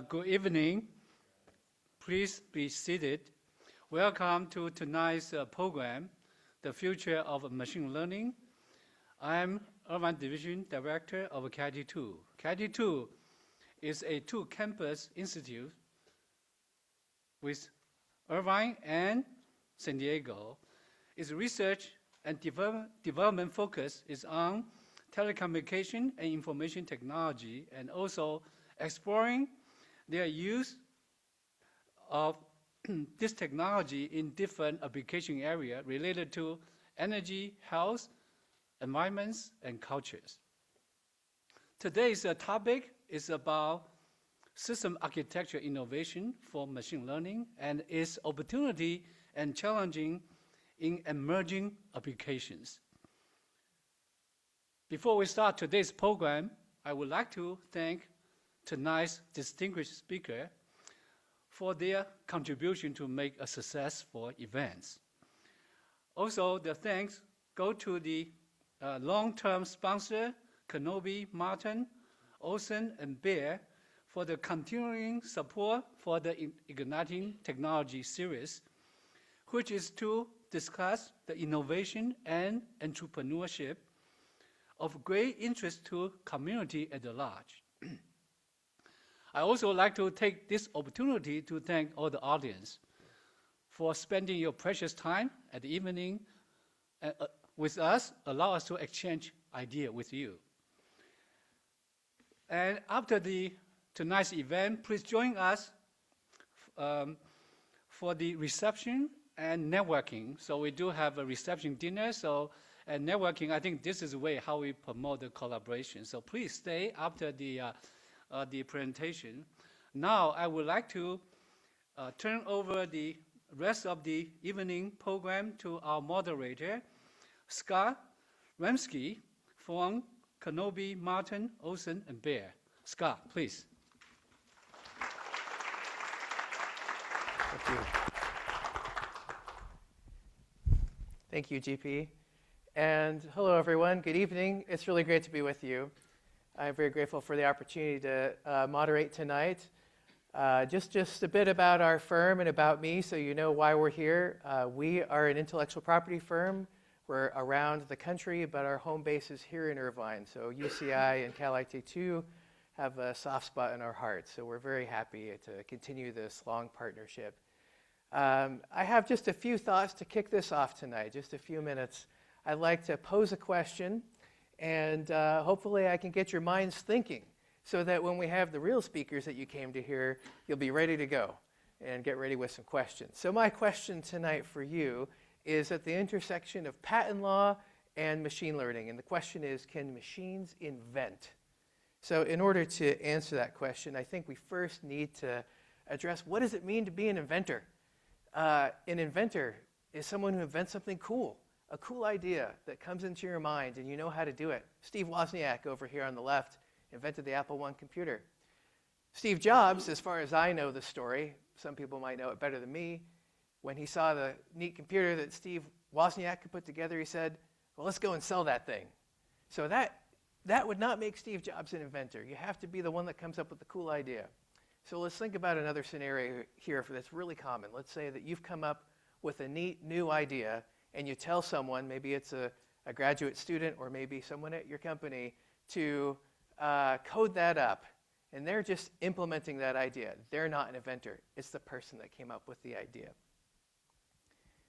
Good evening. Please be seated. Welcome to tonight's program, The Future of Machine Learning. I'm Irvine Division Director of CATI2. CATI2 is a two-campus institute with Irvine and San Diego. Its research and development focus is on telecommunication and information technology, and also exploring their use of this technology in different application areas related to energy, health, environments, and cultures. Today's topic is about system architecture innovation for machine learning and its opportunity and challenging in emerging applications. Before we start today's program, I would like to thank tonight's distinguished speaker for their contribution to make a successful event. Also, the thanks go to the long-term sponsor, Kenobi, Martin, Olsen, and Bear, for the continuing support for the Igniting Technology series, which is to discuss the innovation and entrepreneurship of great interest to community at large. I also like to take this opportunity to thank all the audience for spending your precious time at the evening with us, allow us to exchange ideas with you. And after tonight's event, please join us for the reception and networking. So we do have a reception dinner, and networking, I think this is the way how we promote the collaboration. So please stay after the presentation. Now I would like to turn over the rest of the evening program to our moderator, Scott Ramsky from Kenobi, Martin, Olsen, and Bear. Scott, please. Thank you. Thank you, GP. And hello, everyone. Good evening. It's really great to be with you. I'm very grateful for the opportunity to moderate tonight. Just a bit about our firm and about me so you know why we're here. We are an intellectual property firm. We're around the country, but our home base is here in Irvine. So UCI and Cal IT2 have a soft spot in our hearts. So we're very happy to continue this long partnership. I have just a few thoughts to kick this off tonight, just a few minutes. I'd like to pose a question, and hopefully I can get your minds thinking so that when we have the real speakers that you came to hear, you'll be ready to go and get ready with some questions. So my question tonight for you is at the intersection of patent law and machine learning. And the question is, can machines invent? So in order to answer that question, I think we first need to address what does it mean to be an inventor? An inventor is someone who invents something cool. A cool idea that comes into your mind and you know how to do it. Steve Wozniak over here on the left invented the Apple I computer. Steve Jobs, as far as I know the story, some people might know it better than me, when he saw the neat computer that Steve Wozniak could put together, he said, well, let's go and sell that thing. So that would not make Steve Jobs an inventor. You have to be the one that comes up with the cool idea. So let's think about another scenario here that's really common. Let's say that you've come up with a neat new idea and you tell someone, maybe it's a graduate student or maybe someone at your company, to code that up. And they're just implementing that idea. They're not an inventor. It's the person that came up with the idea.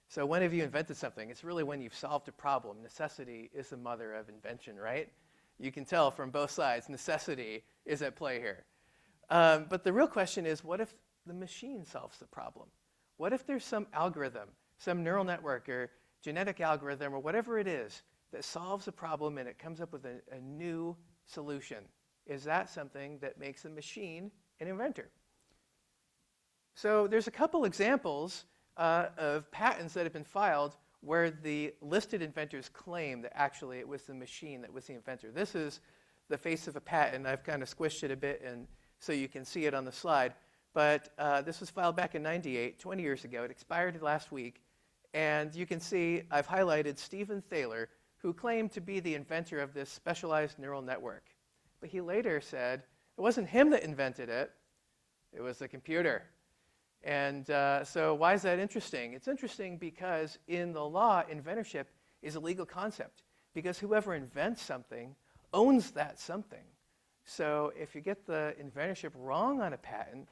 So when have you invented something? It's really when you've solved a problem. Necessity is the mother of invention, right? You can tell from both sides, necessity is at play here. But the real question is, what if the machine solves the problem? What if there's some algorithm, some neural network or genetic algorithm or whatever it is that solves a problem and it comes up with a new solution? Is that something that makes a machine an inventor? So there's a couple examples of patents that have been filed where the listed inventors claim that actually it was the machine that was the inventor. This is the face of a patent. I've kind of squished it a bit and so you can see it on the slide. But this was filed back in '98, 20 years ago. It expired last week. And you can see I've highlighted Stephen Thaler, who claimed to be the inventor of this specialized neural network. But he later said it wasn't him that invented it. It was a computer. And so why is that interesting? It's interesting because in the law, inventorship is a legal concept, because whoever invents something owns that something. So if you get the inventorship wrong on a patent,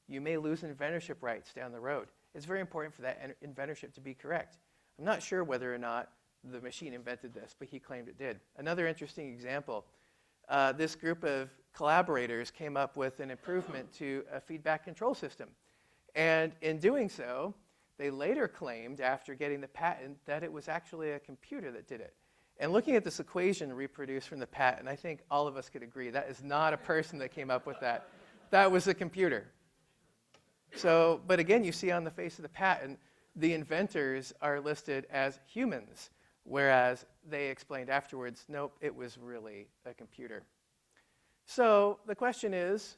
you may lose inventorship rights down the road. It's very important for that inventorship to be correct. I'm not sure whether or not the machine invented this, but he claimed it did. Another interesting example, this group of collaborators came up with an improvement to a feedback control system. And in doing so, they later claimed, after getting the patent, that it was actually a computer that did it. And looking at this equation reproduced from the patent, I think all of us could agree that is not a person that came up with that. That was a computer. So, but again, you see on the face of the patent, the inventors are listed as humans, whereas they explained afterwards, nope, it was really a computer. So the question is,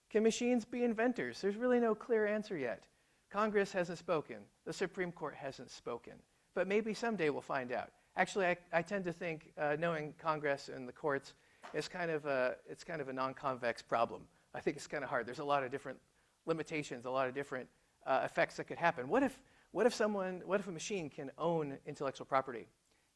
can machines be inventors? There's really no clear answer yet. Congress hasn't spoken. The Supreme Court hasn't spoken. But maybe someday we'll find out. Actually, I tend to think knowing Congress and the courts is kind of a non-convex problem. I think it's kind of hard. There's a lot of different limitations, a lot of different effects that could happen. What if a machine can own intellectual property?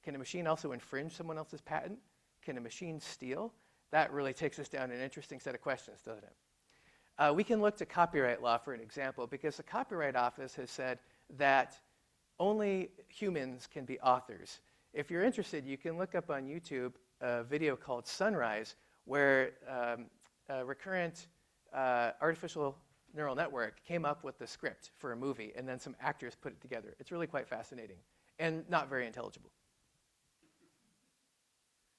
Can a machine also infringe someone else's patent? Can a machine steal? That really takes us down an interesting set of questions, doesn't it? We can look to copyright law for an example, because the Copyright Office has said that only humans can be authors. If you're interested, you can look up on YouTube a video called Sunrise, where a recurrent artificial neural network came up with the script for a movie, and then some actors put it together. It's really quite fascinating and not very intelligible.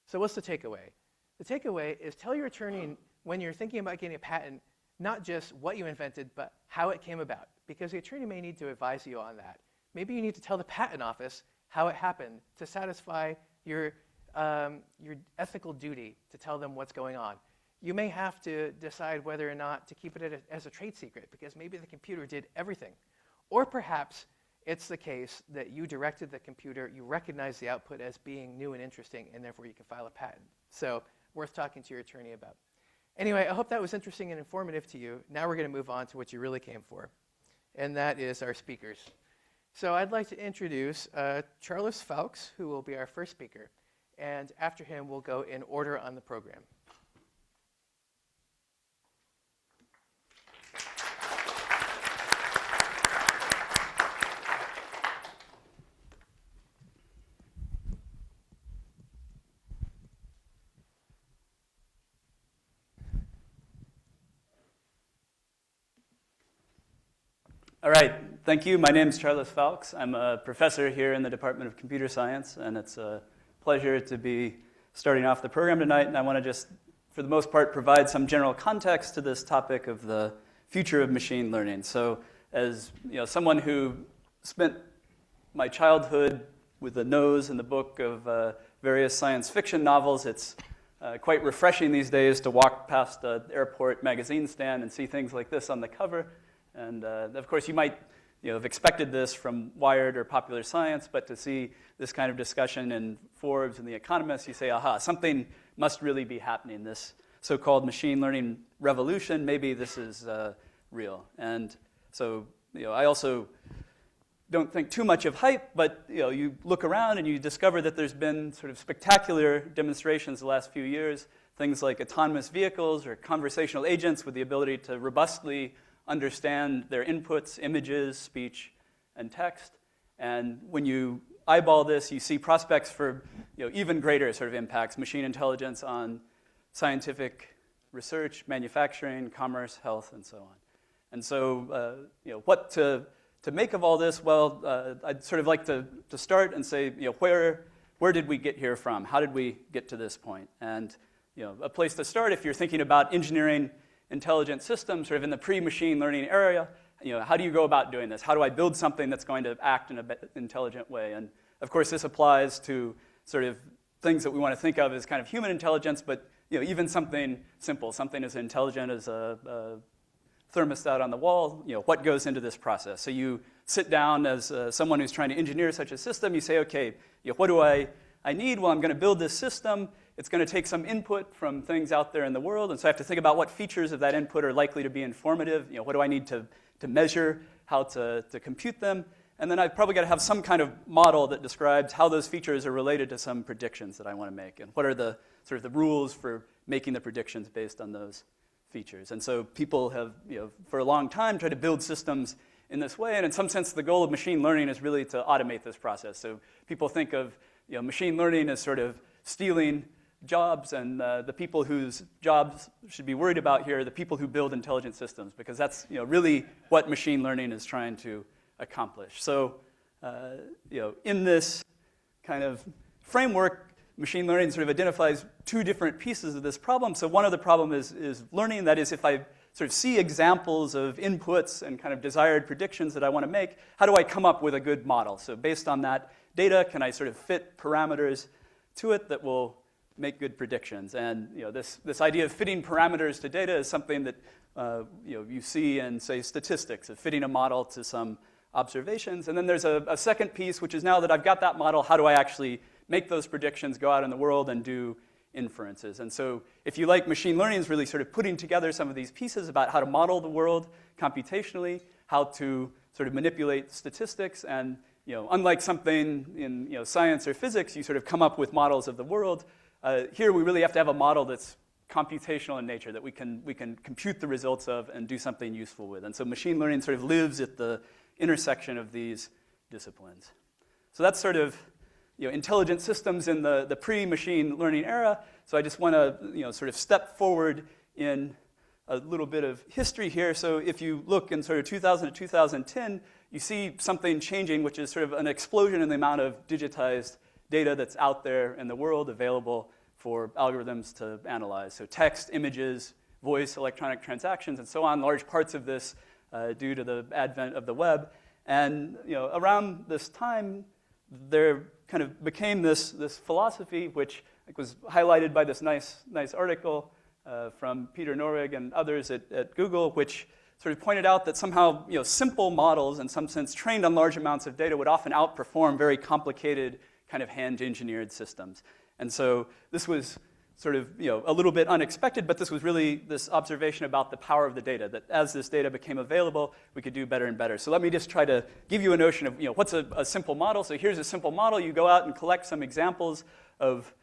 So what's the takeaway? The takeaway is tell your attorney when you're thinking about getting a patent, not just what you invented, but how it came about, because the attorney may need to advise you on that. Maybe you need to tell the patent office how it happened to satisfy your ethical duty to tell them what's going on. You may have to decide whether or not to keep it as a trade secret, because maybe the computer did everything. Or perhaps it's the case that you directed the computer, you recognize the output as being new and interesting, and therefore you can file a patent. So worth talking to your attorney about. Anyway, I hope that was interesting and informative to you. Now we're going to move on to what you really came for, and that is our speakers. So I'd like to introduce Charles Fowlkes, who will be our first speaker. And after him, we'll go in order on the program. All right, thank you. My name is Charles Fowlkes. I'm a professor here in the Department of Computer Science, and it's a pleasure to be starting off the program tonight. And I want to just, for the most part, provide some general context to this topic of the future of machine learning. So as someone who spent my childhood with a nose in the book of various science fiction novels, it's quite refreshing these days to walk past an airport magazine stand and see things like this on the cover. And of course, you might have expected this from Wired or Popular Science, but to see this kind of discussion in Forbes and The Economist, you say, aha, something must really be happening. This so-called machine learning revolution, maybe this is real. And so I also don't think too much of hype, but you look around and you discover that there's been sort of spectacular demonstrations the last few years, things like autonomous vehicles or conversational agents with the ability to robustly understand their inputs, images, speech, and text. And when you eyeball this, you see prospects for even greater sort of impacts, machine intelligence on scientific research, manufacturing, commerce, health, and so on. And so what to make of all this? Well, I'd sort of like to start and say, where did we get here from? How did we get to this point? And a place to start, if you're thinking about engineering intelligent systems, sort of in the pre-machine learning area, how do you go about doing this? How do I build something that's going to act in an intelligent way? And of course, this applies to sort of things that we want to think of as kind of human intelligence, but even something simple, something as intelligent as a thermostat on the wall. What goes into this process? So you sit down as someone who's trying to engineer such a system. You say, okay, what do I need? Well, I'm going to build this system. it's going to take some input from things out there in the world, and so I have to think about what features of that input are likely to be informative. What do I need to measure, how to compute them, and then I've probably got to have some kind of model that describes how those features are related to some predictions that I want to make, and what are the sort of the rules for making the predictions based on those features. And so people have, for a long time tried to build systems in this way, and in some sense the goal of machine learning is really to automate this process. So people think of machine learning as sort of stealing jobs, and the people whose jobs should be worried about here are the people who build intelligent systems, because that's really what machine learning is trying to accomplish. So in this kind of framework, machine learning sort of identifies two different pieces of this problem. So one of the problem is learning. That is, if I sort of see examples of inputs and kind of desired predictions that I want to make, how do I come up with a good model? So based on that data, can I sort of fit parameters to it that will make good predictions? And this idea of fitting parameters to data is something that you see in, say, statistics, of fitting a model to some observations. And then there's a second piece, which is now that I've got that model, how do I actually make those predictions, go out in the world and do inferences? And so if you like, machine learning is really sort of putting together some of these pieces about how to model the world computationally, how to sort of manipulate statistics, and unlike something in science or physics, you sort of come up with models of the world. Here we really have to have a model that's computational in nature, that we can compute the results of and do something useful with. And so machine learning sort of lives at the intersection of these disciplines. So that's sort of intelligent systems in the pre-machine learning era. So I just want to sort of step forward in a little bit of history here. So if you look in sort of 2000 to 2010, you see something changing, which is sort of an explosion in the amount of digitized data that's out there in the world available for algorithms to analyze. So text, images, voice, electronic transactions, and so on, large parts of this due to the advent of the web. And around this time, there kind of became this philosophy, which was highlighted by this nice article from Peter Norwig and others at Google, which sort of pointed out that somehow simple models, in some sense trained on large amounts of data, would often outperform very complicated kind of hand-engineered systems. And so this was sort of a little bit unexpected, but this was really this observation about the power of the data, that as this data became available, we could do better and better. So let me just try to give you a notion of what's a simple model. So here's a simple model. You go out and collect some examples of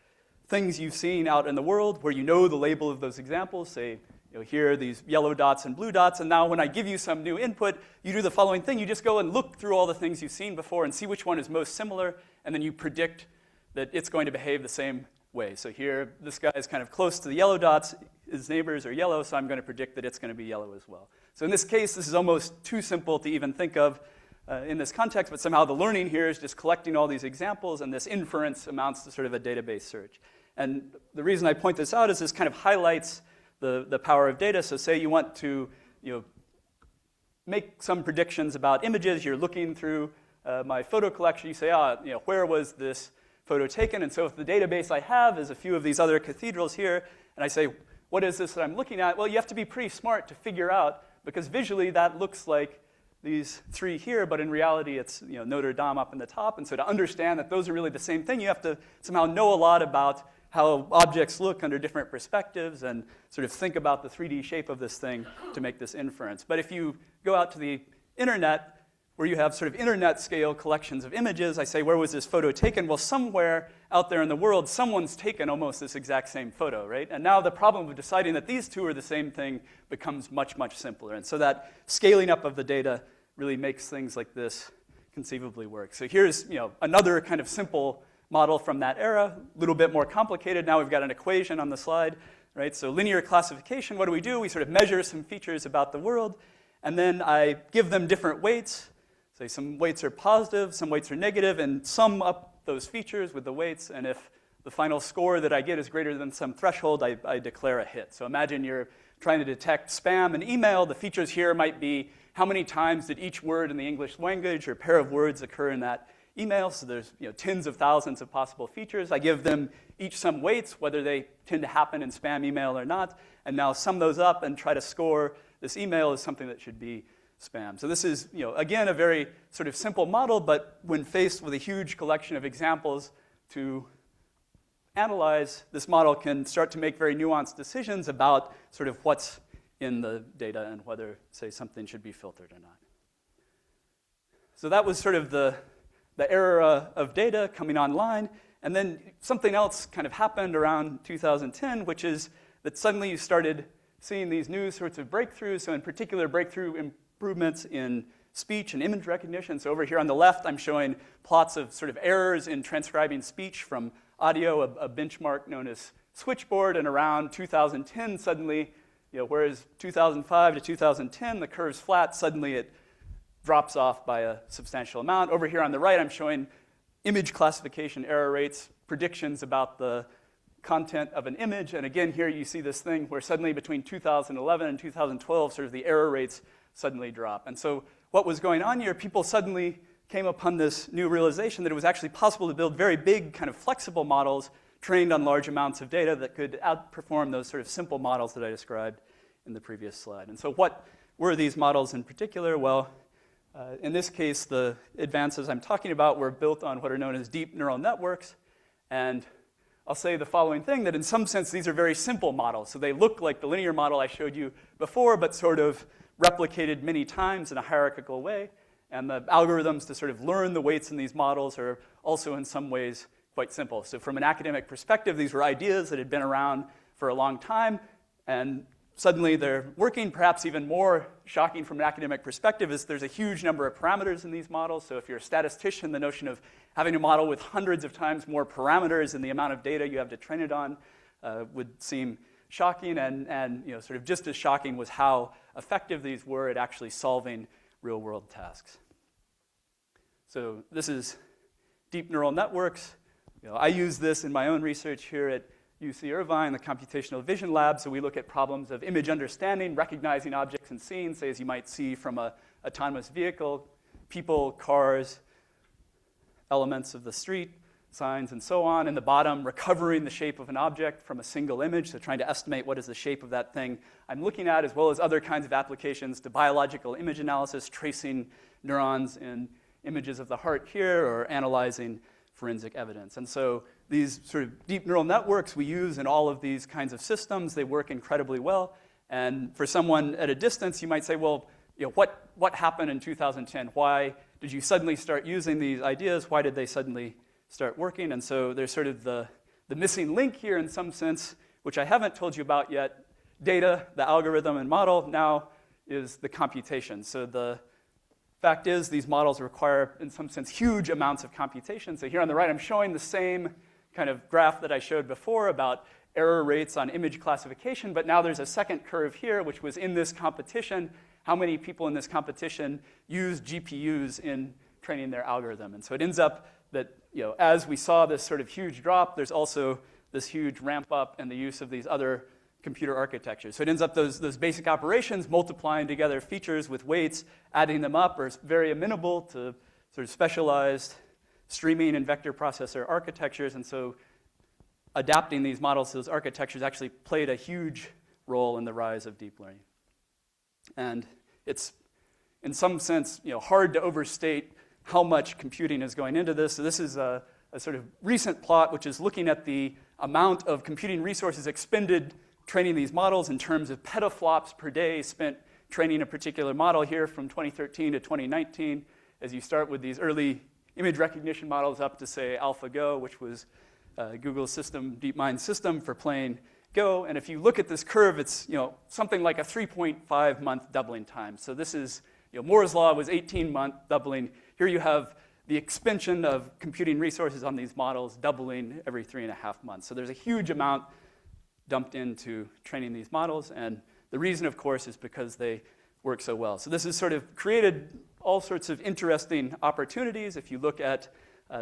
things you've seen out in the world where the label of those examples. Say, here are these yellow dots and blue dots, and now when I give you some new input, you do the following thing. You just go and look through all the things you've seen before and see which one is most similar, and then you predict that it's going to behave the same way. So here, this guy is kind of close to the yellow dots. His neighbors are yellow, so I'm going to predict that it's going to be yellow as well. So in this case, this is almost too simple to even think of in this context, but somehow the learning here is just collecting all these examples, and this inference amounts to sort of a database search. And the reason I point this out is this kind of highlights the power of data. So say you want to make some predictions about images. You're looking through my photo collection. You say, where was this photo taken? And so if the database I have is a few of these other cathedrals here, and I say, what is this that I'm looking at? Well, you have to be pretty smart to figure out, because visually that looks like these three here, but in reality it's Notre Dame up in the top. And so to understand that those are really the same thing, you have to somehow know a lot about how objects look under different perspectives and sort of think about the 3D shape of this thing to make this inference. But if you go out to the internet, where you have sort of internet-scale collections of images, I say, where was this photo taken? Well, somewhere out there in the world, someone's taken almost this exact same photo, right? And now the problem of deciding that these two are the same thing becomes much, much simpler. And so that scaling up of the data really makes things like this conceivably work. So here's another kind of simple model from that era, a little bit more complicated. Now we've got an equation on the slide, right? So linear classification, what do? We sort of measure some features about the world, and then I give them different weights. Say some weights are positive, some weights are negative, and sum up those features with the weights, and if the final score that I get is greater than some threshold, I declare a hit. So imagine you're trying to detect spam in email. The features here might be how many times did each word in the English language or pair of words occur in that email. So there's tens of thousands of possible features. I give them each some weights, whether they tend to happen in spam email or not, and now sum those up and try to score this email as something that should be spam. So this is, again, a very sort of simple model, but when faced with a huge collection of examples to analyze, this model can start to make very nuanced decisions about sort of what's in the data and whether, say, something should be filtered or not. So that was sort of the era of data coming online. And then something else kind of happened around 2010, which is that suddenly you started seeing these new sorts of breakthroughs. So in particular, breakthrough improvements in speech and image recognition. So over here on the left, I'm showing plots of sort of errors in transcribing speech from audio, a benchmark known as switchboard. And around 2010, suddenly, whereas 2005 to 2010, the curve's flat, suddenly it drops off by a substantial amount. Over here on the right, I'm showing image classification error rates, predictions about the content of an image. And again, here you see this thing where suddenly between 2011 and 2012, sort of the error rates suddenly drop. And so what was going on here, people suddenly came upon this new realization that it was actually possible to build very big, kind of flexible models trained on large amounts of data that could outperform those sort of simple models that I described in the previous slide. And so what were these models in particular? Well, in this case, the advances I'm talking about were built on what are known as deep neural networks. And I'll say the following thing, that in some sense, these are very simple models. So they look like the linear model I showed you before, but sort of replicated many times in a hierarchical way. And the algorithms to sort of learn the weights in these models are also in some ways quite simple. So from an academic perspective, these were ideas that had been around for a long time, and suddenly they're working. Perhaps even more shocking from an academic perspective is there's a huge number of parameters in these models. So if you're a statistician, the notion of having a model with hundreds of times more parameters in the amount of data you have to train it on would seem shocking. And sort of just as shocking was how effective these were at actually solving real-world tasks. So this is deep neural networks. I use this in my own research here at UC Irvine, the Computational Vision Lab. So we look at problems of image understanding, recognizing objects and scenes, say as you might see from an autonomous vehicle, people, cars, elements of the street, signs, and so on. In the bottom, recovering the shape of an object from a single image, so trying to estimate what is the shape of that thing I'm looking at, as well as other kinds of applications to biological image analysis, tracing neurons in images of the heart here, or analyzing forensic evidence. And so these sort of deep neural networks we use in all of these kinds of systems. They work incredibly well. And for someone at a distance, you might say, well, what happened in 2010? Why did you suddenly start using these ideas? Why did they suddenly start working? And so there's sort of the missing link here in some sense, which I haven't told you about yet. Data, the algorithm and model, now is the computation. So the fact is, these models require, in some sense, huge amounts of computation. So here on the right, I'm showing the same kind of graph that I showed before about error rates on image classification, but now there's a second curve here, which was in this competition. How many people in this competition use GPUs in training their algorithm? And so it ends up that, as we saw this sort of huge drop, there's also this huge ramp up in the use of these other computer architectures. So it ends up those basic operations multiplying together features with weights, adding them up, are very amenable to sort of specialized streaming and vector processor architectures. And so adapting these models to those architectures actually played a huge role in the rise of deep learning. And it's, in some sense, hard to overstate how much computing is going into this. So this is a sort of recent plot, which is looking at the amount of computing resources expended training these models in terms of petaflops per day spent training a particular model here from 2013 to 2019, as you start with these early image recognition models up to, say, AlphaGo, which was Google's system, DeepMind system for playing Go. And if you look at this curve, it's something like a 3.5-month doubling time. So this is, Moore's law was 18-month doubling. Here you have the expansion of computing resources on these models doubling every 3.5 months. So there's a huge amount dumped into training these models. And the reason, of course, is because they work so well. So this has sort of created all sorts of interesting opportunities. If you look at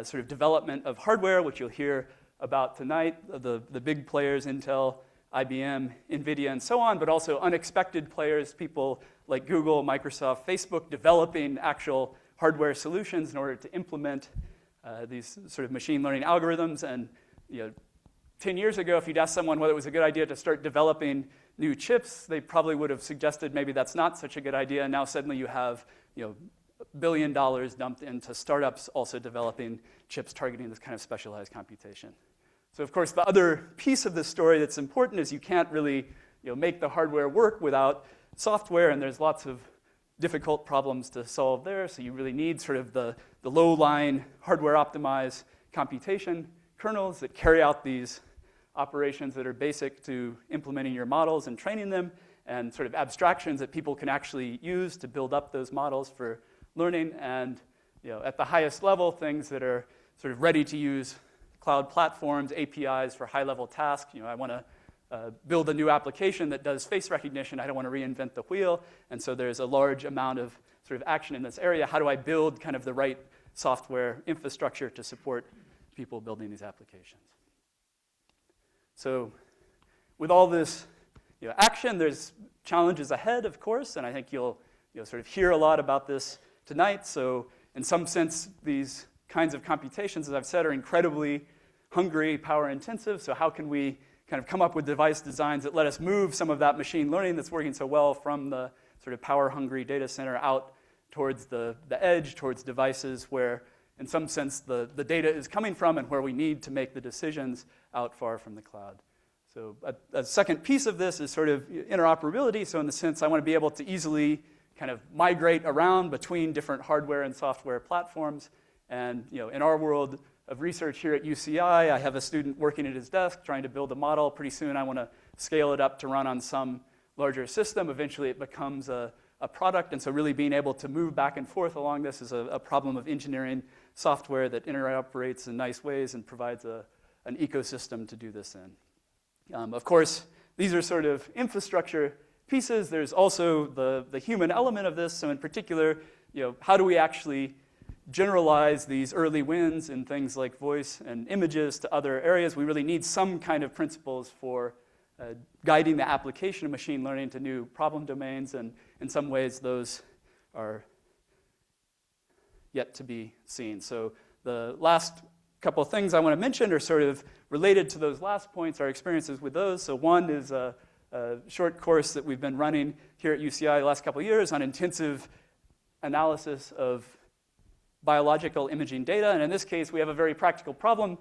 sort of development of hardware, which you'll hear about tonight, the big players, Intel, IBM, NVIDIA, and so on, but also unexpected players, people like Google, Microsoft, Facebook, developing actual hardware solutions in order to implement these sort of machine learning algorithms. And 10 years ago, if you'd asked someone whether it was a good idea to start developing new chips, they probably would have suggested maybe that's not such a good idea. And now suddenly you have $1 billion dumped into startups also developing chips targeting this kind of specialized computation. So of course, the other piece of this story that's important is you can't really make the hardware work without software, and there's lots of difficult problems to solve there. So you really need sort of the low-line hardware-optimized computation kernels that carry out these operations that are basic to implementing your models and training them, and sort of abstractions that people can actually use to build up those models for learning. And at the highest level, things that are sort of ready to use cloud platforms, APIs for high-level tasks. I want to build a new application that does face recognition. I don't want to reinvent the wheel. And so there's a large amount of sort of action in this area. How do I build kind of the right software infrastructure to support people building these applications? So with all this action, there's challenges ahead, of course, and I think you'll sort of hear a lot about this tonight. So in some sense, these kinds of computations, as I've said, are incredibly hungry, power intensive. So how can we kind of come up with device designs that let us move some of that machine learning that's working so well from the sort of power hungry data center out towards the edge, towards devices where in some sense the data is coming from and where we need to make the decisions out far from the cloud. So a second piece of this is sort of interoperability. So in the sense I want to be able to easily kind of migrate around between different hardware and software platforms. And in our world of research here at UCI, I have a student working at his desk trying to build a model. Pretty soon I want to scale it up to run on some larger system. Eventually it becomes a product. And so really being able to move back and forth along this is a problem of engineering software that interoperates in nice ways and provides an ecosystem to do this in. Of course, these are sort of infrastructure pieces. There's also the human element of this. So in particular, how do we actually generalize these early wins in things like voice and images to other areas? We really need some kind of principles for guiding the application of machine learning to new problem domains, and in some ways those are yet to be seen. So the last couple of things I want to mention are sort of related to those last points, our experiences with those. So one is a short course that we've been running here at UCI the last couple of years on intensive analysis of biological imaging data. And in this case, we have a very practical problem.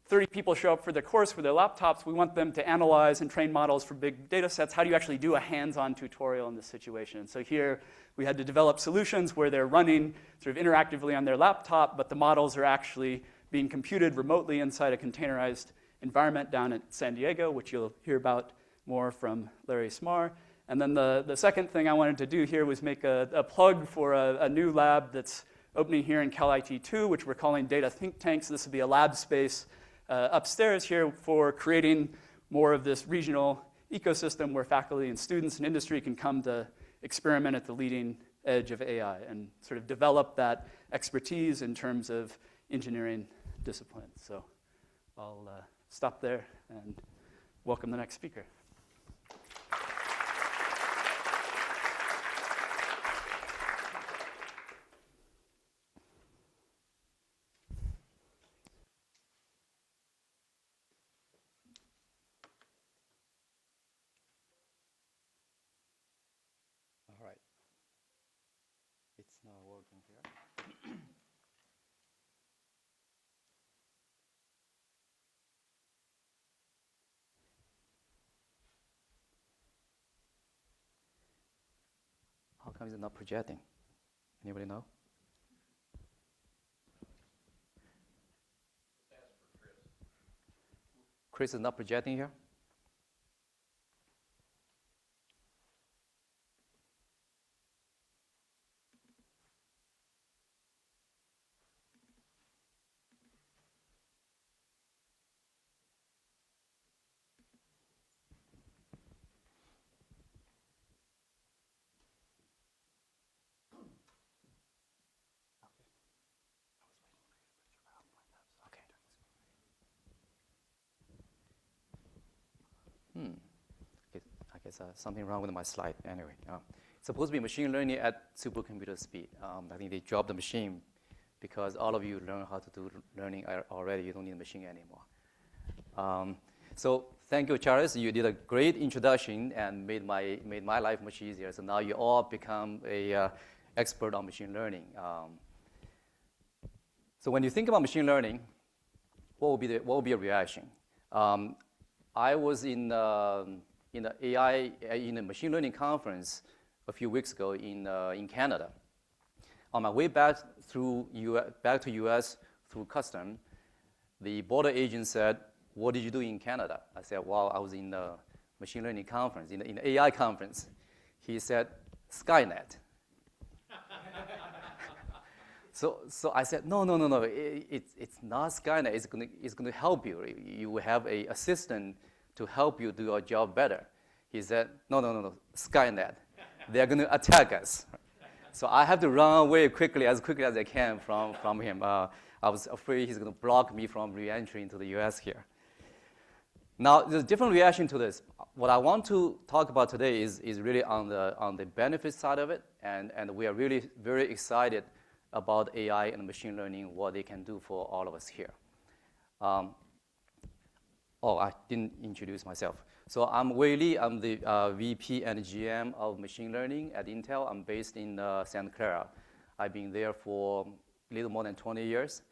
30 people show up for the course with their laptops. We want them to analyze and train models for big data sets. How do you actually do a hands-on tutorial in this situation? So here we had to develop solutions where they're running sort of interactively on their laptop, but the models are actually being computed remotely inside a containerized environment down at San Diego, which you'll hear about more from Larry Smar. And then the second thing I wanted to do here was make a plug for a new lab that's opening here in Cal IT 2, which we're calling Data Think Tanks. This will be a lab space upstairs here for creating more of this regional ecosystem where faculty and students and industry can come to experiment at the leading edge of AI and sort of develop that expertise in terms of engineering disciplines. So I'll stop there and welcome the next speaker. All right. It's not working here. How come it's not projecting? Anybody know? Chris is not projecting here? I guess something wrong with my slide. Anyway, it's supposed to be machine learning at supercomputer speed. I think they dropped the machine because all of you learn how to do learning already. You don't need a machine anymore. So thank you, Charles. You did a great introduction and made my life much easier. So now you all become a expert on machine learning. So when you think about machine learning, what will be a reaction? I was in the AI in a machine learning conference a few weeks ago in Canada. On my way back to US through custom, the border agent said, "What did you do in Canada?" I said, "Well, I was in the machine learning conference, in the AI conference." He said, "Skynet." So I said, no, it's not Skynet. It's going to help you. You will have an assistant to help you do your job better. He said, no, Skynet. They're going to attack us. So I have to run away as quickly as I can from him. I was afraid he's going to block me from re-entering into the US here. Now, there's a different reaction to this. What I want to talk about today is really on the benefit side of it, and we are really very excited about AI and machine learning, what they can do for all of us here. I didn't introduce myself. So I'm Wei Li. I'm the VP and GM of machine learning at Intel. I'm based in Santa Clara. I've been there for a little more than 20 years.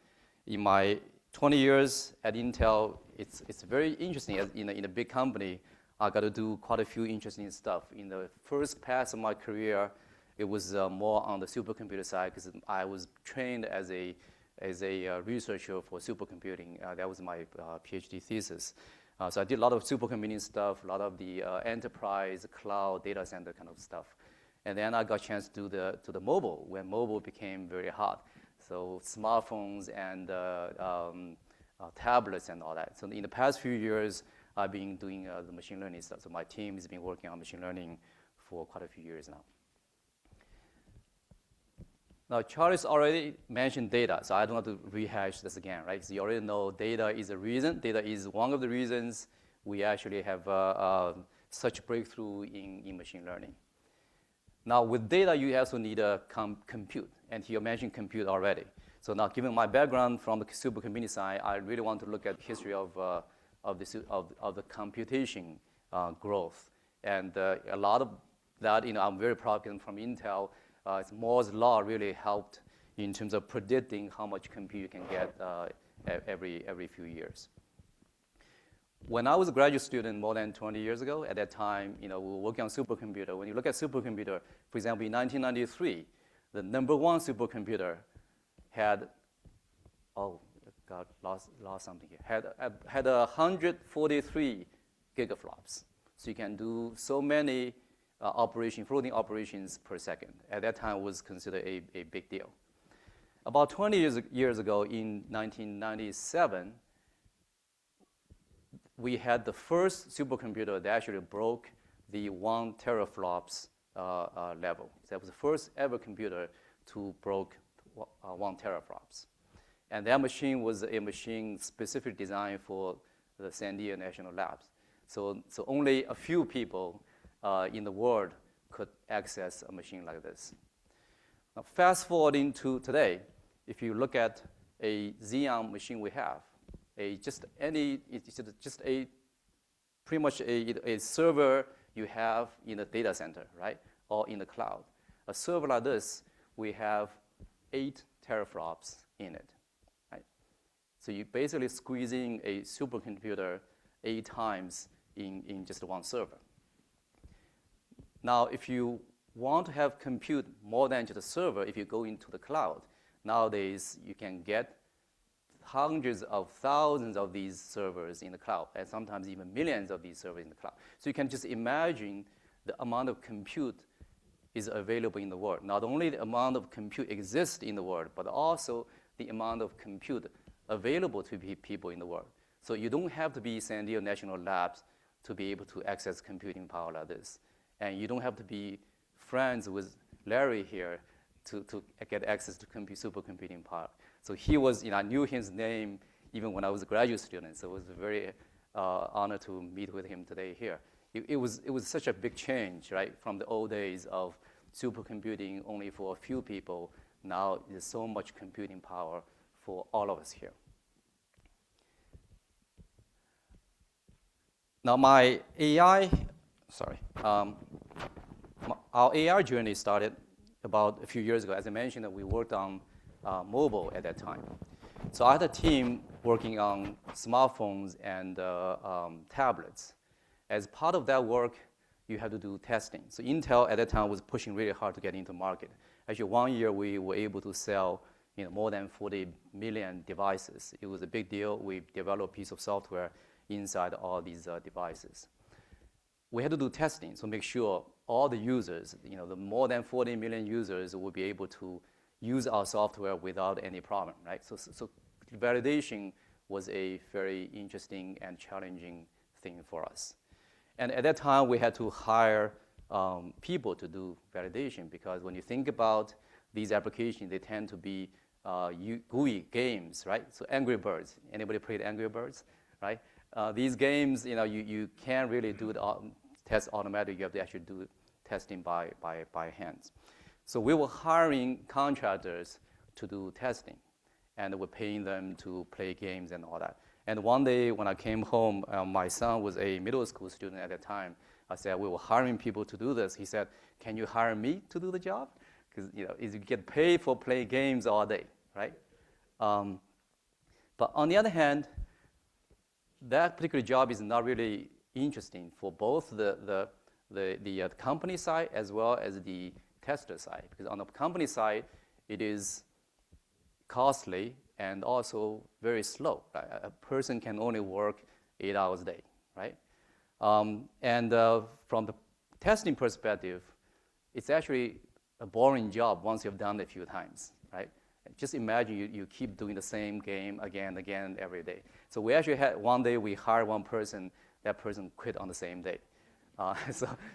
In my 20 years at Intel, it's very interesting. As in a big company, I got to do quite a few interesting stuff. In the first pass of my career, it was more on the supercomputer side because I was trained as a researcher for supercomputing. That was my PhD thesis. So I did a lot of supercomputing stuff, a lot of the enterprise, cloud, data center kind of stuff. And then I got a chance to do the mobile, when mobile became very hot. So smartphones and tablets and all that. So in the past few years, I've been doing the machine learning stuff. So my team has been working on machine learning for quite a few years now. Now, Charles already mentioned data, so I don't have to rehash this again, right? So you already know data is a reason. Data is one of the reasons we actually have such breakthrough in machine learning. Now, with data, you also need a compute, and he mentioned compute already. So now, given my background from the supercomputing side, I really want to look at the history of the computation growth, and a lot of that, I'm very proud from Intel. Moore's law really helped in terms of predicting how much compute you can get every few years. When I was a graduate student more than 20 years ago, at that time, we were working on supercomputer. When you look at supercomputer, for example, in 1993, the number one supercomputer had, lost something here, had 143 gigaflops. So you can do so many floating operations per second. At that time, it was considered a big deal. About 20 years ago, in 1997, we had the first supercomputer that actually broke the 1 teraflops level. So that was the first ever computer to broke 1 teraflops. And that machine was a machine specifically designed for the San Diego National Labs. So only a few people in the world could access a machine like this. Now, fast forwarding to today, if you look at a Xeon machine we have, it's just pretty much a server you have in a data center, right, or in the cloud. A server like this, we have 8 teraflops in it, right? So you're basically squeezing a supercomputer 8 times in just one server. Now, if you want to have compute more than just a server, if you go into the cloud, nowadays you can get hundreds of thousands of these servers in the cloud, and sometimes even millions of these servers in the cloud. So you can just imagine the amount of compute is available in the world. Not only the amount of compute exists in the world, but also the amount of compute available to people in the world. So you don't have to be San Diego National Labs to be able to access computing power like this. And you don't have to be friends with Larry here to get access to supercomputing power. So he was, I knew his name even when I was a graduate student. So it was a very honor to meet with him today here. It was such a big change, right? From the old days of supercomputing only for a few people. Now there's so much computing power for all of us here. Now my AI, our AI journey started about a few years ago. As I mentioned, we worked on mobile at that time. So I had a team working on smartphones and tablets. As part of that work, you have to do testing. So Intel at that time was pushing really hard to get into market. Actually, 1 year we were able to sell more than 40 million devices. It was a big deal. We developed a piece of software inside all these devices. We had to do testing to make sure all the users, the more than 40 million users, will be able to use our software without any problem, right? So validation was a very interesting and challenging thing for us. And at that time, we had to hire people to do validation, because when you think about these applications, they tend to be GUI games, right? So Angry Birds. Anybody played Angry Birds, right? These games, you can't really do the test automatically. You have to actually do testing by hands. So we were hiring contractors to do testing, and we're paying them to play games and all that. And one day when I came home, my son was a middle school student at the time. I said, we were hiring people to do this. He said, can you hire me to do the job? Because you get paid for playing games all day, right? But on the other hand, that particular job is not really interesting for both the company side as well as the tester side. Because on the company side, it is costly and also very slow. Right? A person can only work 8 hours a day, right? And from the testing perspective, it's actually a boring job once you've done it a few times, right? Just imagine you keep doing the same game again and again every day. So we actually had one day we hired one person, that person quit on the same day.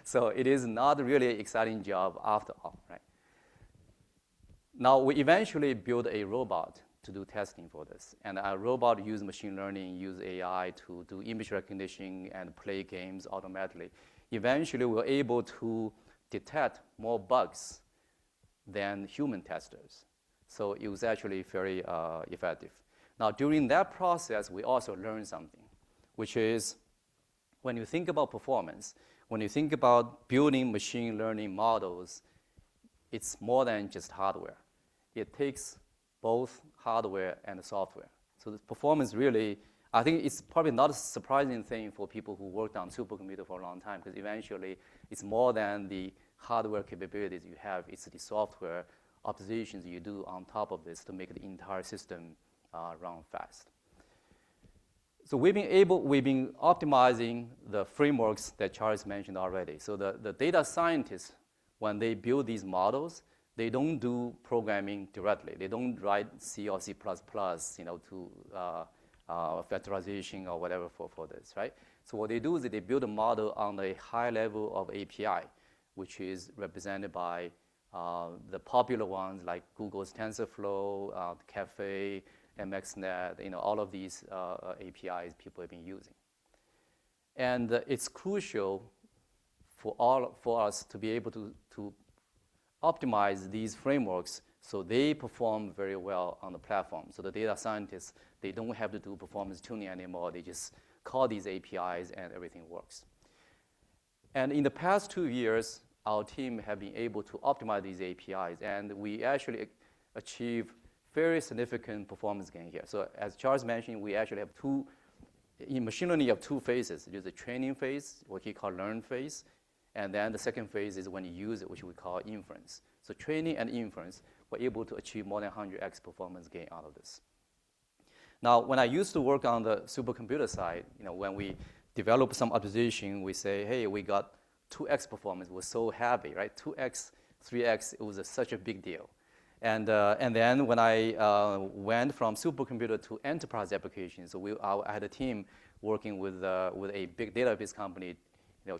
So it is not really an exciting job after all, right? Now we eventually built a robot to do testing for this. And our robot used machine learning, used AI to do image recognition and play games automatically. Eventually we were able to detect more bugs than human testers. So it was actually very effective. Now, during that process, we also learned something, which is when you think about performance, when you think about building machine learning models, it's more than just hardware. It takes both hardware and software. So the performance really, I think it's probably not a surprising thing for people who worked on supercomputer for a long time, because eventually it's more than the hardware capabilities you have, it's the software optimizations you do on top of this to make the entire system run fast. So we've been optimizing the frameworks that Charles mentioned already. So the data scientists, when they build these models, they don't do programming directly. They don't write C or C++, to factorization or whatever for this, right? So what they do is they build a model on a high level of API, which is represented by the popular ones like Google's TensorFlow, Caffe, MXNet, all of these APIs people have been using. And it's crucial for us to be able to optimize these frameworks so they perform very well on the platform. So the data scientists, they don't have to do performance tuning anymore. They just call these APIs and everything works. And in the past 2 years, our team have been able to optimize these APIs, and we actually achieve very significant performance gain here. So as Charles mentioned, we actually have in machine learning, you have 2 phases. There's a training phase, what he called learn phase, and then the second phase is when you use it, which we call inference. So training and inference, we're able to achieve more than 100x performance gain out of this. Now, when I used to work on the supercomputer side, when we develop some optimization, we say, hey, we got 2x performance. We're so happy, right? 2x, 3x, it was such a big deal. And then when I went from supercomputer to enterprise applications, so I had a team working with a big database company,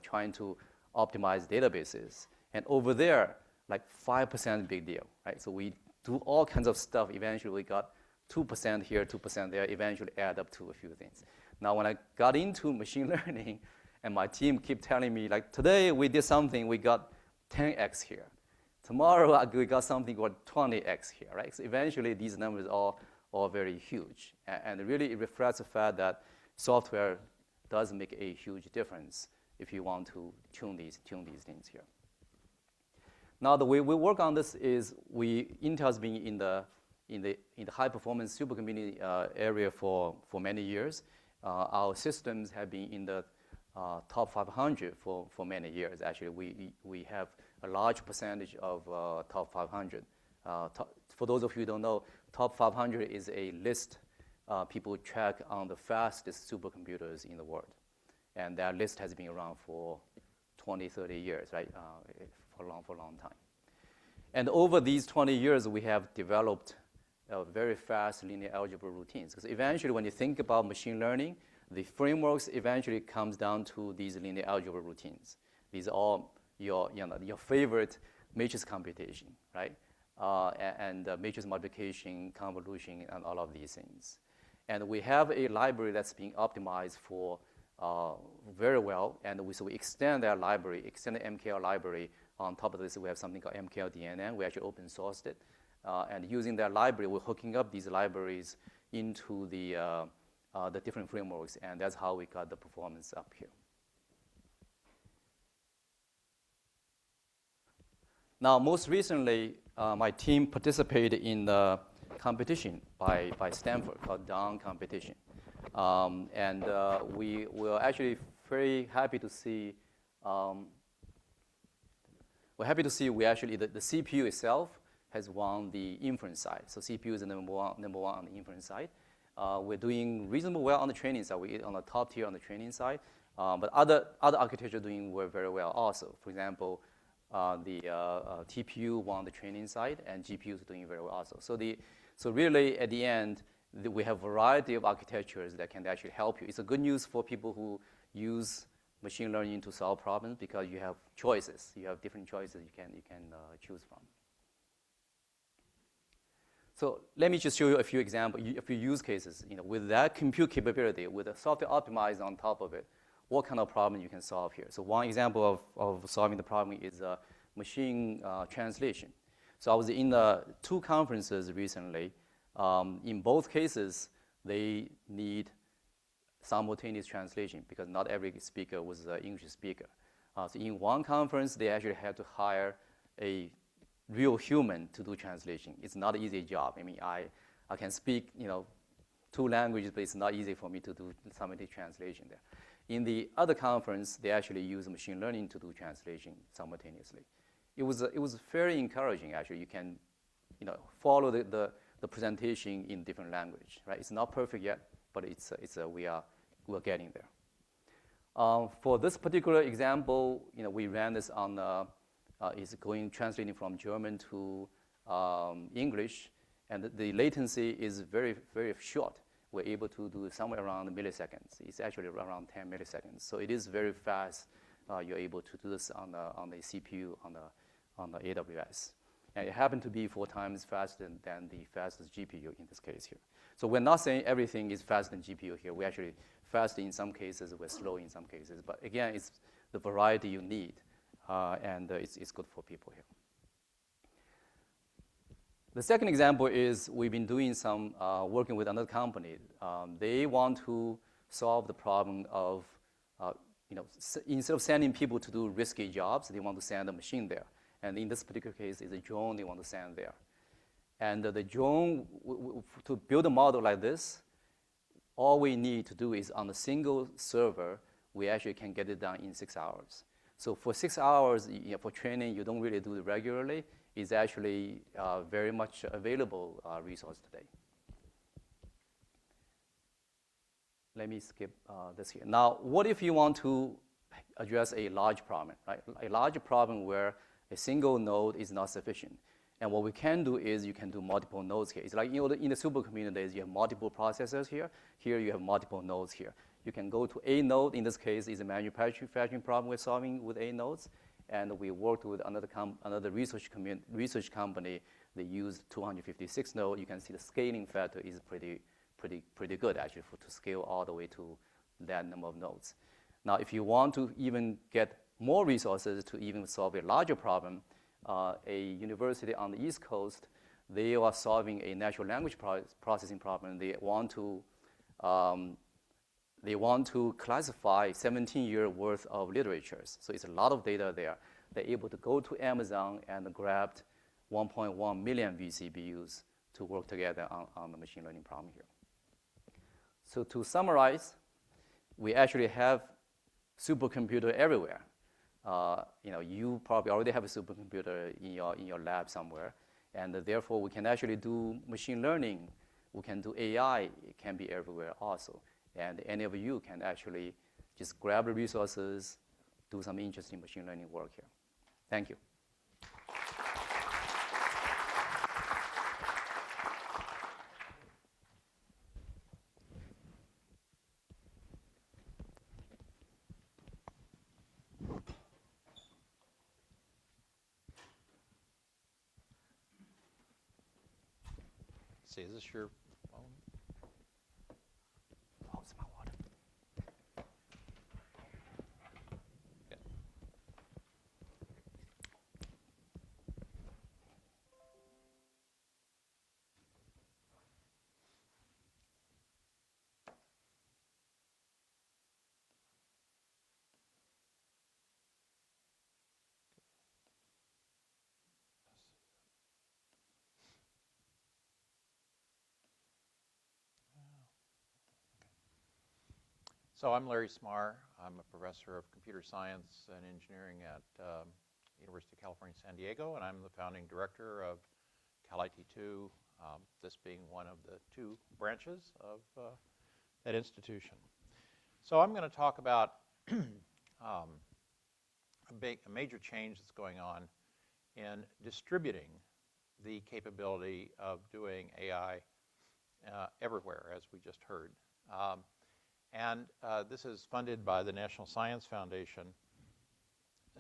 trying to optimize databases. And over there, like 5% big deal, right? So we do all kinds of stuff. Eventually, we got 2% here, 2% there, eventually add up to a few things. Now, when I got into machine learning, and my team keep telling me, like, today we did something, we got 10x here. Tomorrow, we got something called 20x here, right? So eventually, these numbers are all very huge. And really, it reflects the fact that software does make a huge difference if you want to tune these things here. Now, the way we work on this is Intel's been in the in the high-performance supercomputing area for many years. Our systems have been in the top 500 for many years. Actually, we have a large percentage of top 500. For those of you who don't know, top 500 is a list people track on the fastest supercomputers in the world. And that list has been around for 20, 30 years, right? For a long time. And over these 20 years, we have developed very fast linear algebra routines. Because eventually, when you think about machine learning, the frameworks eventually comes down to these linear algebra routines. These are all your favorite matrix computation, right? And matrix multiplication, convolution, and all of these things. And we have a library that's being optimized for very well, and so we extend that library, extend the MKL library. On top of this, we have something called MKL-DNN. We actually open sourced it. And using that library, we're hooking up these libraries into the different frameworks, and that's how we got the performance up here. Now, most recently, my team participated in the competition by Stanford called DAWN competition. And we were actually very happy to see, we actually, the CPU itself has won the inference side. So CPU is the number one on the inference side. We're doing reasonably well on the training side. We're on the top tier on the training side. But other architecture doing very well also. For example, the TPU won the training side, and GPU is doing very well also. So really, at the end, we have a variety of architectures that can actually help you. It's a good news for people who use machine learning to solve problems because you have choices. You have different choices you can choose from. So let me just show you a few examples, a few use cases. With that compute capability, with the software optimized on top of it, what kind of problem you can solve here. So one example of solving the problem is machine translation. So I was in 2 conferences recently. In both cases, they need simultaneous translation because not every speaker was an English speaker. So in one conference, they actually had to hire a real human to do translation. It's not an easy job. I mean, I can speak 2 languages, but it's not easy for me to do simultaneous translation there. In the other conference, they actually use machine learning to do translation simultaneously. It was very encouraging, actually. You can follow the presentation in different language, right? It's not perfect yet, but we're getting there. For this particular example, we ran this on translating from German to English, and the latency is very, very short. We're able to do somewhere around milliseconds. It's actually around 10 milliseconds. So it is very fast. You're able to do this on the CPU on the AWS. And it happened to be 4 times faster than the fastest GPU in this case here. So we're not saying everything is faster than GPU here. We're actually fast in some cases. We're slow in some cases. But again, it's the variety you need, and it's good for people here. The second example is we've been doing some working with another company. They want to solve the problem of, instead of sending people to do risky jobs, they want to send a machine there. And in this particular case, it's a drone they want to send there. And the drone, to build a model like this, all we need to do is on a single server, we actually can get it done in 6 hours. So for 6 hours, for training, you don't really do it regularly. It's actually very much available resource today. Let me skip this here. Now, what if you want to address a large problem, right? A large problem where a single node is not sufficient. And what we can do is you can do multiple nodes here. It's like in the supercomputer days, you have multiple processors here. Here you have multiple nodes here. You can go to a node. In this case, is a manufacturing problem we're solving with a nodes. And we worked with another research company. They used 256 nodes. You can see the scaling factor is pretty good actually to scale all the way to that number of nodes. Now, if you want to even get more resources to even solve a larger problem, a university on the East Coast, they are solving a natural language processing problem. They want to classify 17-year worth of literatures. So it's a lot of data there. They're able to go to Amazon and grab 1.1 million vCPUs to work together on the machine learning problem here. So to summarize, we actually have supercomputer everywhere. You probably already have a supercomputer in your lab somewhere, and therefore we can actually do machine learning. We can do AI. It can be everywhere also. And any of you can actually just grab the resources, do some interesting machine learning work here. Thank you. See, is this your phone? Oh, it's my water. Yeah. So I'm Larry Smarr. I'm a professor of computer science and engineering at University of California, San Diego, and I'm the founding director of CalIT2, this being one of the two branches of that institution. So I'm going to talk about a major change that's going on in distributing the capability of doing AI everywhere, as we just heard. And this is funded by the National Science Foundation.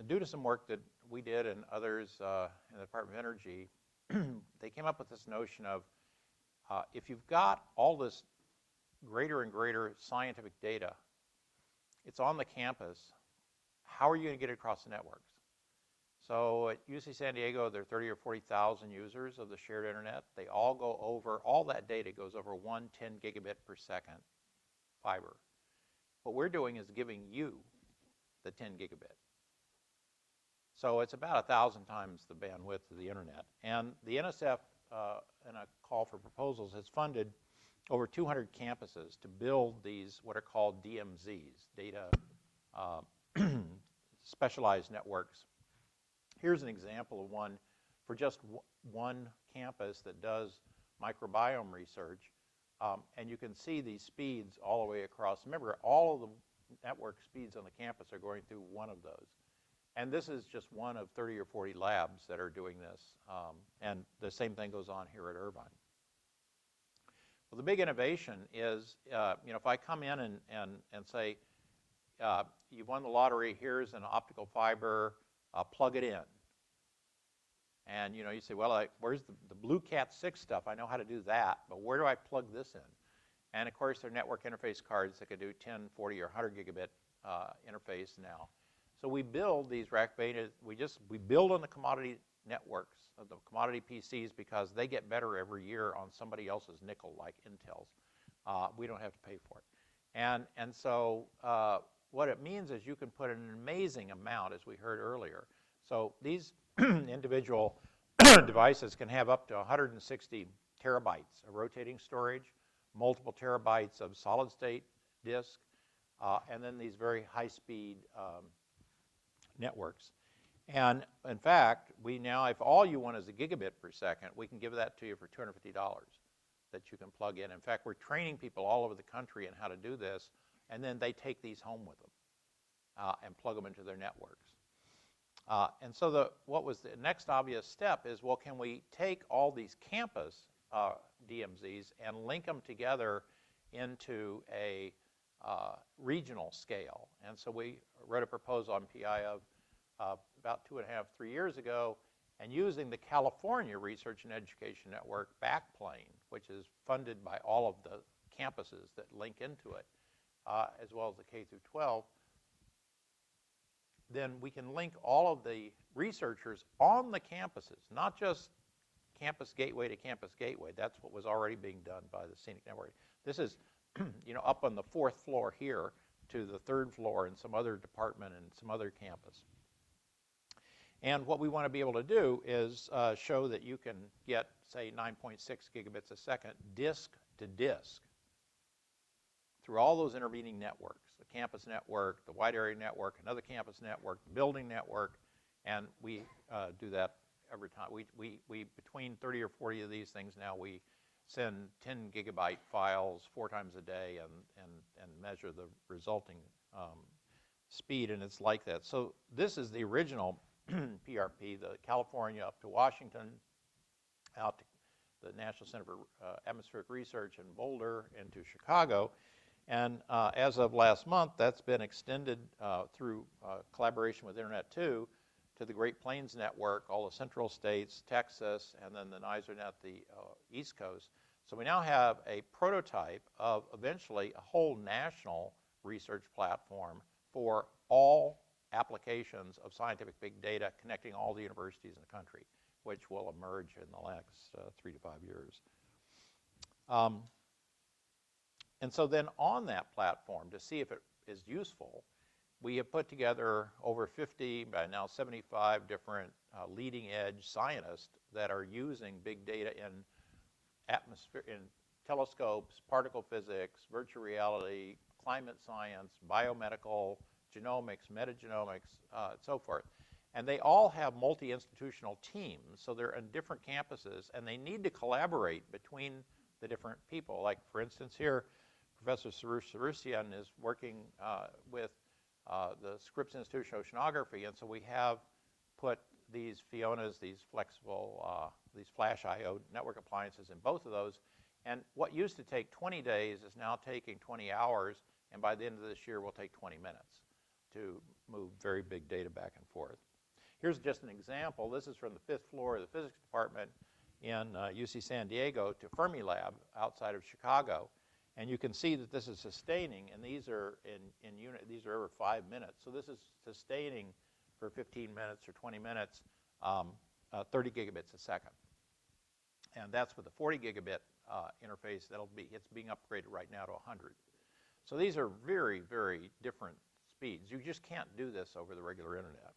Due to some work that we did and others in the Department of Energy, they came up with this notion of if you've got all this greater and greater scientific data, it's on the campus, how are you going to get it across the networks? So at UC San Diego, there are 30 or 40,000 users of the shared internet. They all go over, all that data goes over 1 10 gigabit per second fiber. What we're doing is giving you the 10 gigabit. So it's about 1,000 times the bandwidth of the internet. And the NSF, in a call for proposals, has funded over 200 campuses to build these, what are called DMZs, data specialized networks. Here's an example of one for just one campus that does microbiome research. And you can see these speeds all the way across. Remember, all of the network speeds on the campus are going through one of those. And this is just one of 30 or 40 labs that are doing this. And the same thing goes on here at Irvine. Well, the big innovation is, if I come in and say, you've won the lottery, here's an optical fiber, plug it in. And you say, well, where's the Blue Cat 6 stuff? I know how to do that, but where do I plug this in? And of course, there are network interface cards that can do 10, 40, or 100 gigabit interface now. So we build these rack-based, we build on the commodity networks, of the commodity PCs, because they get better every year on somebody else's nickel, like Intel's. We don't have to pay for it. And so what it means is you can put an amazing amount, as we heard earlier. So these individual devices can have up to 160 terabytes of rotating storage, multiple terabytes of solid-state disk, and then these very high-speed networks. And in fact, we now, if all you want is a gigabit per second, we can give that to you for $250 that you can plug in. In fact, we're training people all over the country in how to do this, and then they take these home with them and plug them into their networks. And so what was the next obvious step is, well, can we take all these campus DMZs and link them together into a regional scale? And so we wrote a proposal on PI of about 2.5, 3 years ago, and using the California Research and Education Network backplane, which is funded by all of the campuses that link into it, as well as the K through 12, then we can link all of the researchers on the campuses, not just campus gateway to campus gateway. That's what was already being done by the Scenic Network. This is up on the 4th floor here to the 3rd floor in some other department and some other campus. And what we want to be able to do is show that you can get say, 9.6 gigabits a second, disk to disk, through all those intervening networks, the campus network, the wide area network, another campus network, the building network, and we do that every time. We between 30 or 40 of these things now, we send 10 gigabyte files 4 times a day and measure the resulting speed, and it's like that. So this is the original PRP, the California up to Washington, out to the National Center for Atmospheric Research in Boulder, into Chicago. And as of last month, that's been extended through collaboration with Internet 2 to the Great Plains Network, all the central states, Texas, and then the NISRNet, the East Coast. So we now have a prototype of eventually a whole national research platform for all applications of scientific big data connecting all the universities in the country, which will emerge in the next 3 to 5 years. And so then on that platform, to see if it is useful, we have put together over 50, by now 75 different leading edge scientists that are using big data in telescopes, particle physics, virtual reality, climate science, biomedical, genomics, metagenomics, and so forth. And they all have multi-institutional teams, so they're in different campuses, and they need to collaborate between the different people. Like, for instance, here, Professor Sarush Sarusian is working with the Scripps Institute of Oceanography, and so we have put these Fionas, these flexible, these flash I/O network appliances in both of those. And what used to take 20 days is now taking 20 hours, and by the end of this year will take 20 minutes to move very big data back and forth. Here's just an example. This is from the 5th floor of the physics department in UC San Diego to Fermilab outside of Chicago. And you can see that this is sustaining, and these are in unit, these are over 5 minutes. So this is sustaining for 15 minutes or 20 minutes, 30 gigabits a second. And that's with a 40 gigabit interface. It's being upgraded right now to 100. So these are very, very different speeds. You just can't do this over the regular internet.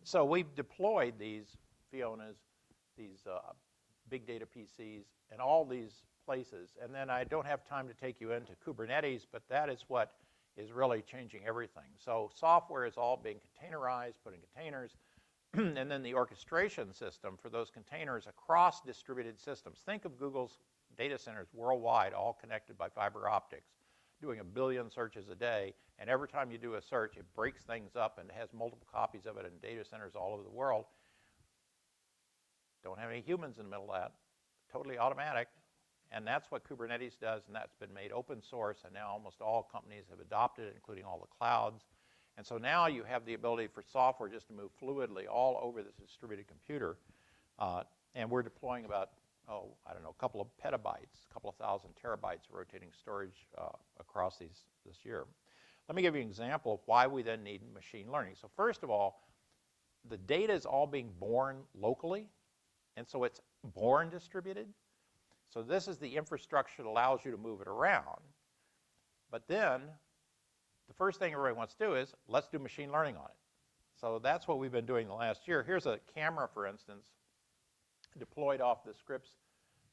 So we've deployed these Fionas, these big data PCs, and all these places. And then I don't have time to take you into Kubernetes, but that is what is really changing everything. So software is all being containerized, put in containers, and then the orchestration system for those containers across distributed systems. Think of Google's data centers worldwide, all connected by fiber optics, doing 1 billion searches a day, and every time you do a search, it breaks things up and has multiple copies of it in data centers all over the world. Don't have any humans in the middle of that. Totally automatic. And that's what Kubernetes does, and that's been made open source, and now almost all companies have adopted it, including all the clouds. And so now you have the ability for software just to move fluidly all over this distributed computer. And we're deploying about, I don't know, a couple of petabytes, a couple of thousand terabytes of rotating storage across this year. Let me give you an example of why we then need machine learning. So first of all, the data is all being born locally, and so it's born distributed. So this is the infrastructure that allows you to move it around. But then the first thing everybody wants to do is, let's do machine learning on it. So that's what we've been doing the last year. Here's a camera, for instance, deployed off the Scripps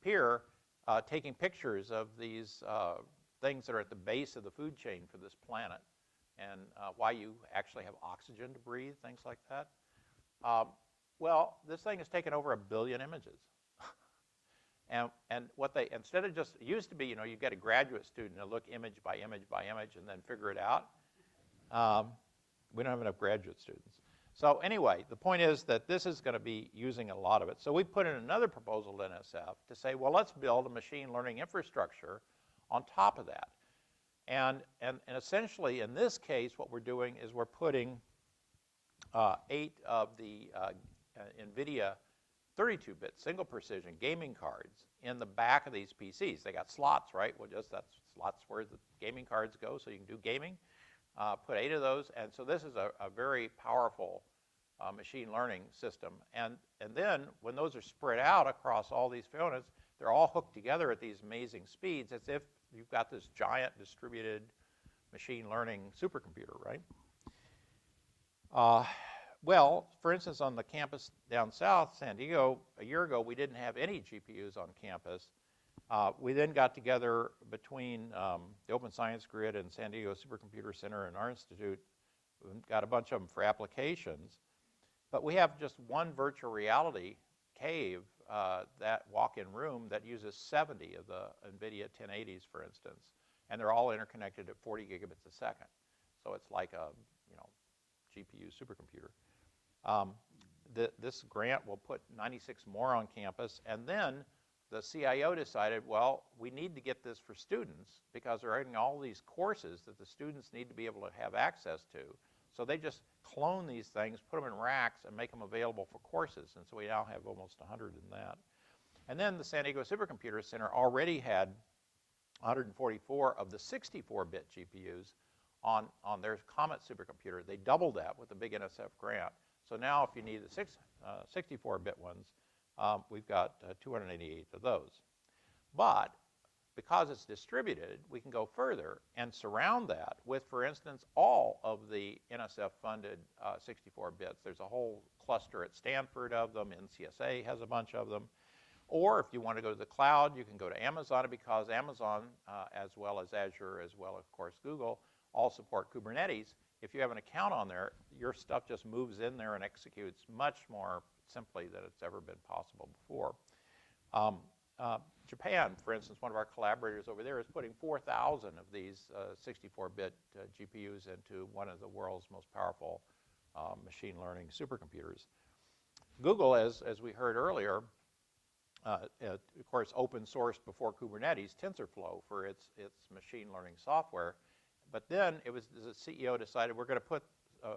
pier, taking pictures of these things that are at the base of the food chain for this planet, and why you actually have oxygen to breathe, things like that. Well, this thing has taken over 1 billion images. And what they, instead of just, it used to be, you get a graduate student to look image by image by image and then figure it out. We don't have enough graduate students. So anyway, the point is that this is going to be using a lot of it. So we put in another proposal to NSF to say, well, let's build a machine learning infrastructure on top of that. And essentially, in this case, what we're doing is we're putting 8 of the NVIDIA 32-bit single precision gaming cards in the back of these PCs. They got slots, right? Well, that's slots where the gaming cards go, so you can do gaming. Put 8 of those, and so this is a very powerful machine learning system. And then when those are spread out across all these Fionas, they're all hooked together at these amazing speeds, as if you've got this giant distributed machine learning supercomputer, right? Well, for instance, on the campus down south, San Diego, a year ago, we didn't have any GPUs on campus. We then got together between the Open Science Grid and San Diego Supercomputer Center and our institute, got a bunch of them for applications. But we have just one virtual reality cave, that walk-in room, that uses 70 of the NVIDIA 1080s, for instance. And they're all interconnected at 40 gigabits a second. So it's like a GPU supercomputer. This grant will put 96 more on campus, and then the CIO decided, well, we need to get this for students because they're writing all these courses that the students need to be able to have access to. So they just clone these things, put them in racks, and make them available for courses. And so we now have almost 100 in that. And then the San Diego Supercomputer Center already had 144 of the 64-bit GPUs on their Comet supercomputer. They doubled that with the big NSF grant. So now if you need the 64-bit ones, we've got 288 of those. But because it's distributed, we can go further and surround that with, for instance, all of the NSF-funded 64 bits. There's a whole cluster at Stanford of them. NCSA has a bunch of them. Or if you want to go to the cloud, you can go to Amazon, because Amazon, as well as Azure, as well as, of course, Google, all support Kubernetes. If you have an account on there, your stuff just moves in there and executes much more simply than it's ever been possible before. Japan, for instance, one of our collaborators over there is putting 4,000 of these 64-bit GPUs into one of the world's most powerful machine learning supercomputers. Google, as we heard earlier, of course, open sourced before Kubernetes TensorFlow for its machine learning software. But then the CEO decided we're going to put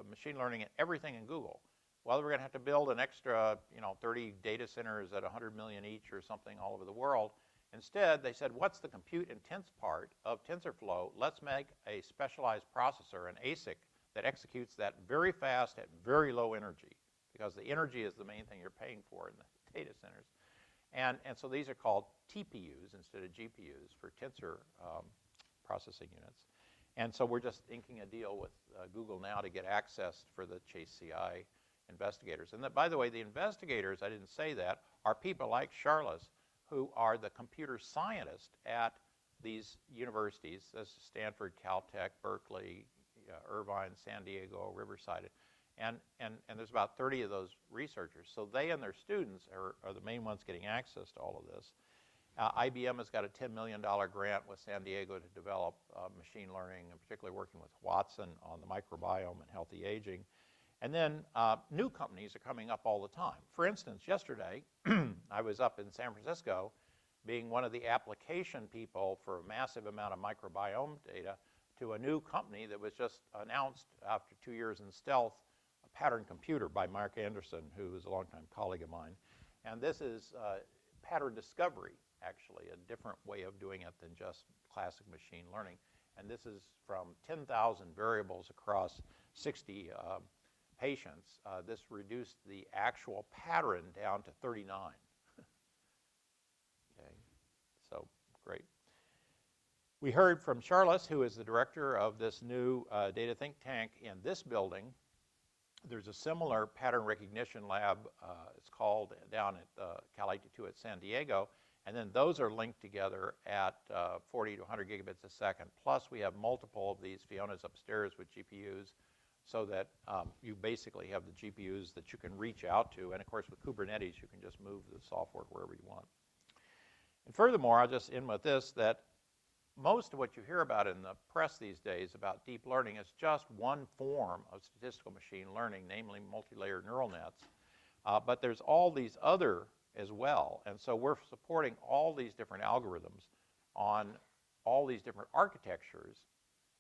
machine learning in everything in Google. Well, we're going to have to build an extra 30 data centers at 100 million each or something all over the world. Instead, they said, what's the compute intense part of TensorFlow? Let's make a specialized processor, an ASIC, that executes that very fast at very low energy, because the energy is the main thing you're paying for in the data centers. And so these are called TPUs instead of GPUs for tensor processing units. And so we're just inking a deal with Google now to get access for the Chase CI investigators. And by the way, the investigators, I didn't say that, are people like Charles, who are the computer scientists at these universities, as Stanford, Caltech, Berkeley, Irvine, San Diego, Riverside. And there's about 30 of those researchers. So they and their students are the main ones getting access to all of this. IBM has got a $10 million grant with San Diego to develop machine learning, and particularly working with Watson on the microbiome and healthy aging. And then new companies are coming up all the time. For instance, yesterday, I was up in San Francisco being one of the application people for a massive amount of microbiome data to a new company that was just announced after 2 years in stealth, a pattern computer by Mark Anderson, who is a longtime colleague of mine. And this is pattern discovery, actually, a different way of doing it than just classic machine learning. And this is from 10,000 variables across 60 patients. This reduced the actual pattern down to 39. Okay, so great. We heard from Charles, who is the director of this new data think tank in this building. There's a similar pattern recognition lab, it's called, down at Cal IT2 at San Diego. And then those are linked together at 40 to 100 gigabits a second. Plus, we have multiple of these Fionas upstairs with GPUs, so that you basically have the GPUs that you can reach out to. And of course, with Kubernetes, you can just move the software wherever you want. And furthermore, I'll just end with this, that most of what you hear about in the press these days about deep learning is just one form of statistical machine learning, namely multi-layered neural nets. But there's all these other as well. And so we're supporting all these different algorithms on all these different architectures,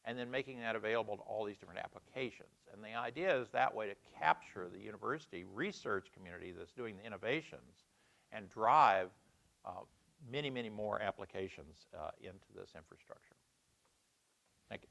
and then making that available to all these different applications. And the idea is that way to capture the university research community that's doing the innovations and drive many, many more applications into this infrastructure. Thank you.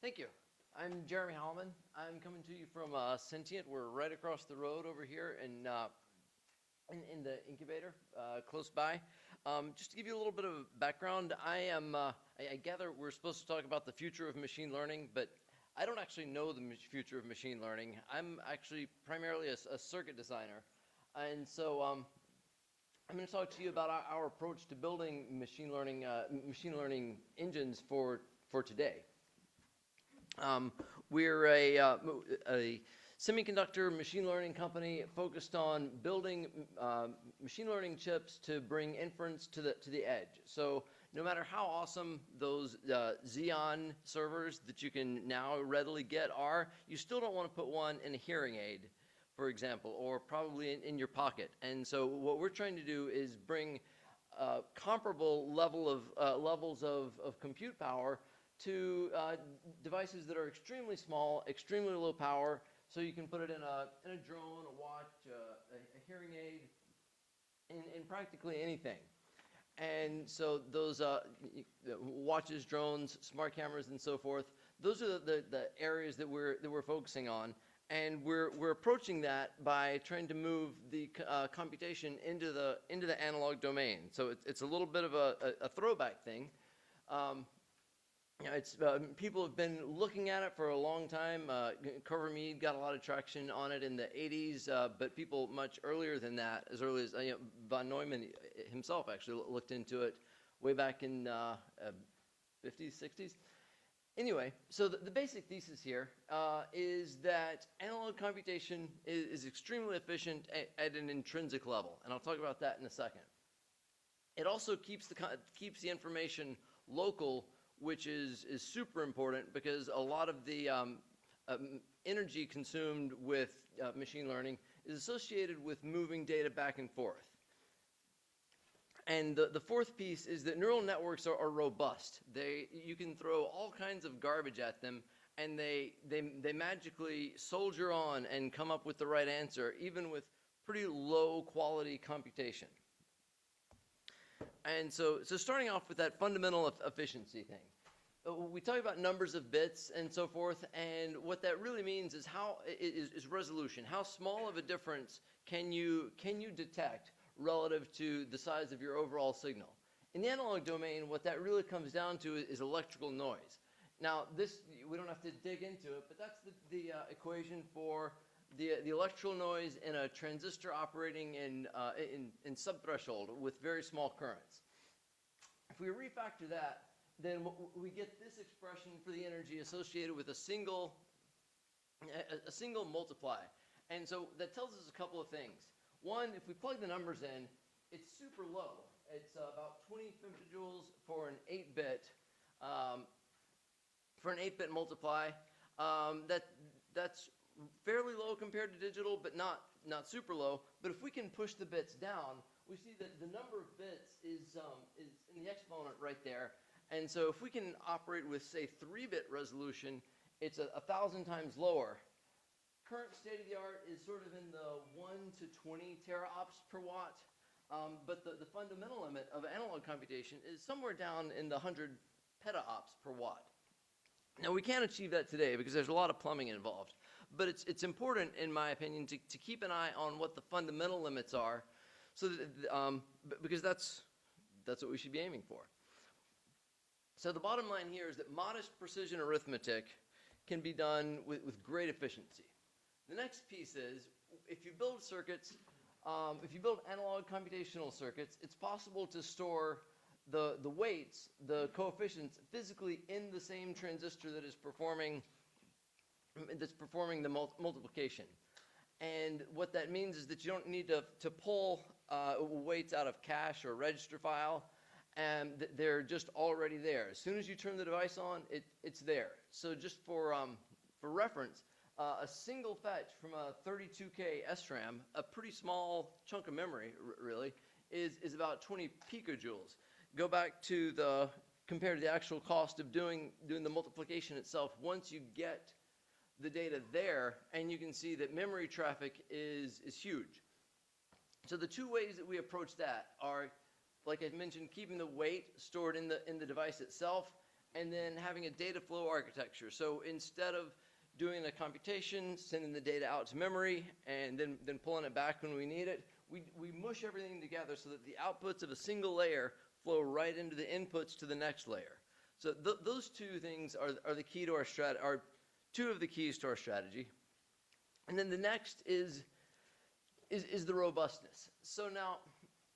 Thank you. I'm Jeremy Hallman. I'm coming to you from Sentient. We're right across the road over here in the incubator close by. Just to give you a little bit of background, I gather we're supposed to talk about the future of machine learning, but I don't actually know the future of machine learning. I'm actually primarily a circuit designer. And so I'm going to talk to you about our approach to building machine learning engines for today. We're a semiconductor machine learning company focused on building machine learning chips to bring inference to the edge. So no matter how awesome those Xeon servers that you can now readily get are, you still don't want to put one in a hearing aid, for example, or probably in your pocket. And so what we're trying to do is bring comparable levels of compute power to devices that are extremely small, extremely low power, so you can put it in a drone, a watch, a hearing aid, in practically anything. And so those watches, drones, smart cameras, and so forth, those are the areas that we're focusing on. And we're approaching that by trying to move the computation into the analog domain. So it's a little bit of a throwback thing. People have been looking at it for a long time. Carver Mead got a lot of traction on it in the 80s, but people much earlier than that, as early as von Neumann himself actually looked into it way back in 50s, 60s. Anyway, so the basic thesis here is that analog computation is extremely efficient at an intrinsic level, and I'll talk about that in a second. It also keeps the information local, which is super important because a lot of the energy consumed with machine learning is associated with moving data back and forth. And the fourth piece is that neural networks are robust. You can throw all kinds of garbage at them, and they magically soldier on and come up with the right answer, even with pretty low quality computation. And so starting off with that fundamental efficiency thing. We talk about numbers of bits and so forth, and what that really means is is resolution. How small of a difference can you detect relative to the size of your overall signal? In the analog domain, what that really comes down to is electrical noise. Now, we don't have to dig into it, but that's the equation for the electrical noise in a transistor operating in subthreshold with very small currents. If we refactor that, then we get this expression for the energy associated with a single multiply. And so that tells us a couple of things. One, if we plug the numbers in, it's super low. It's about 20 femtojoules for an 8-bit multiply. That's fairly low compared to digital, but not super low. But if we can push the bits down, we see that the number of bits is in the exponent right there. And so if we can operate with, say, 3-bit resolution, it's 1,000 times lower. Current state-of-the-art is sort of in the 1 to 20 teraops per watt. But the fundamental limit of analog computation is somewhere down in the 100 petaops per watt. Now, we can't achieve that today because there's a lot of plumbing involved. But it's important, in my opinion, to keep an eye on what the fundamental limits are, so that, because that's what we should be aiming for. So the bottom line here is that modest precision arithmetic can be done with great efficiency. The next piece is, if you build circuits, if you build analog computational circuits, it's possible to store the weights, the coefficients, physically in the same transistor that is performing the multiplication. And what that means is that you don't need to pull weights out of cache or register file, and they're just already there. As soon as you turn the device on, it's there. So just for reference, a single fetch from a 32K SRAM, a pretty small chunk of memory, really, is about 20 picojoules. Go back to compared to the actual cost of doing the multiplication itself. Once you get the data there, and you can see that memory traffic is huge. So the two ways that we approach that are, like I mentioned, keeping the weight stored in the device itself, and then having a data flow architecture. So instead of doing a computation, sending the data out to memory, and then pulling it back when we need it, we mush everything together so that the outputs of a single layer flow right into the inputs to the next layer. So those two things are the key to our are two of the keys to our strategy. And then the next is the robustness. So now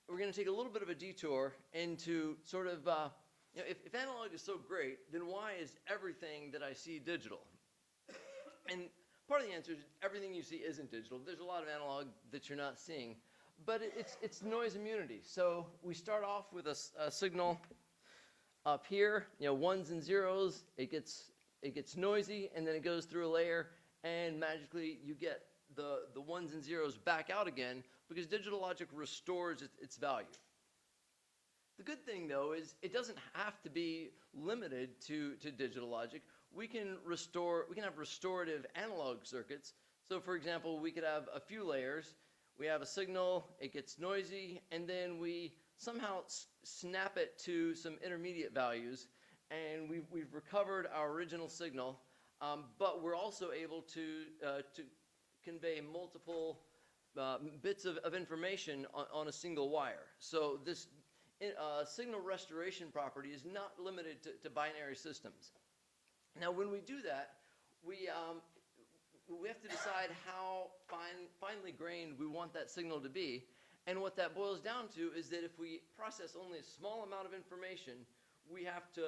we're going to take a little bit of a detour into sort of, if analog is so great, then why is everything that I see digital? And part of the answer is everything you see isn't digital. There's a lot of analog that you're not seeing, but it's noise immunity. So we start off with a signal up here, ones and zeros. It gets noisy, and then it goes through a layer, and magically you get the ones and zeros back out again because digital logic restores its value. The good thing, though, is it doesn't have to be limited to digital logic. We can have restorative analog circuits. So, for example, we could have a few layers. We have a signal, it gets noisy, and then we somehow snap it to some intermediate values, and we've recovered our original signal, but we're also able to convey multiple bits of information on a single wire. So this signal restoration property is not limited to binary systems. Now, when we do that, we have to decide how finely grained we want that signal to be. And what that boils down to is that if we process only a small amount of information, we have to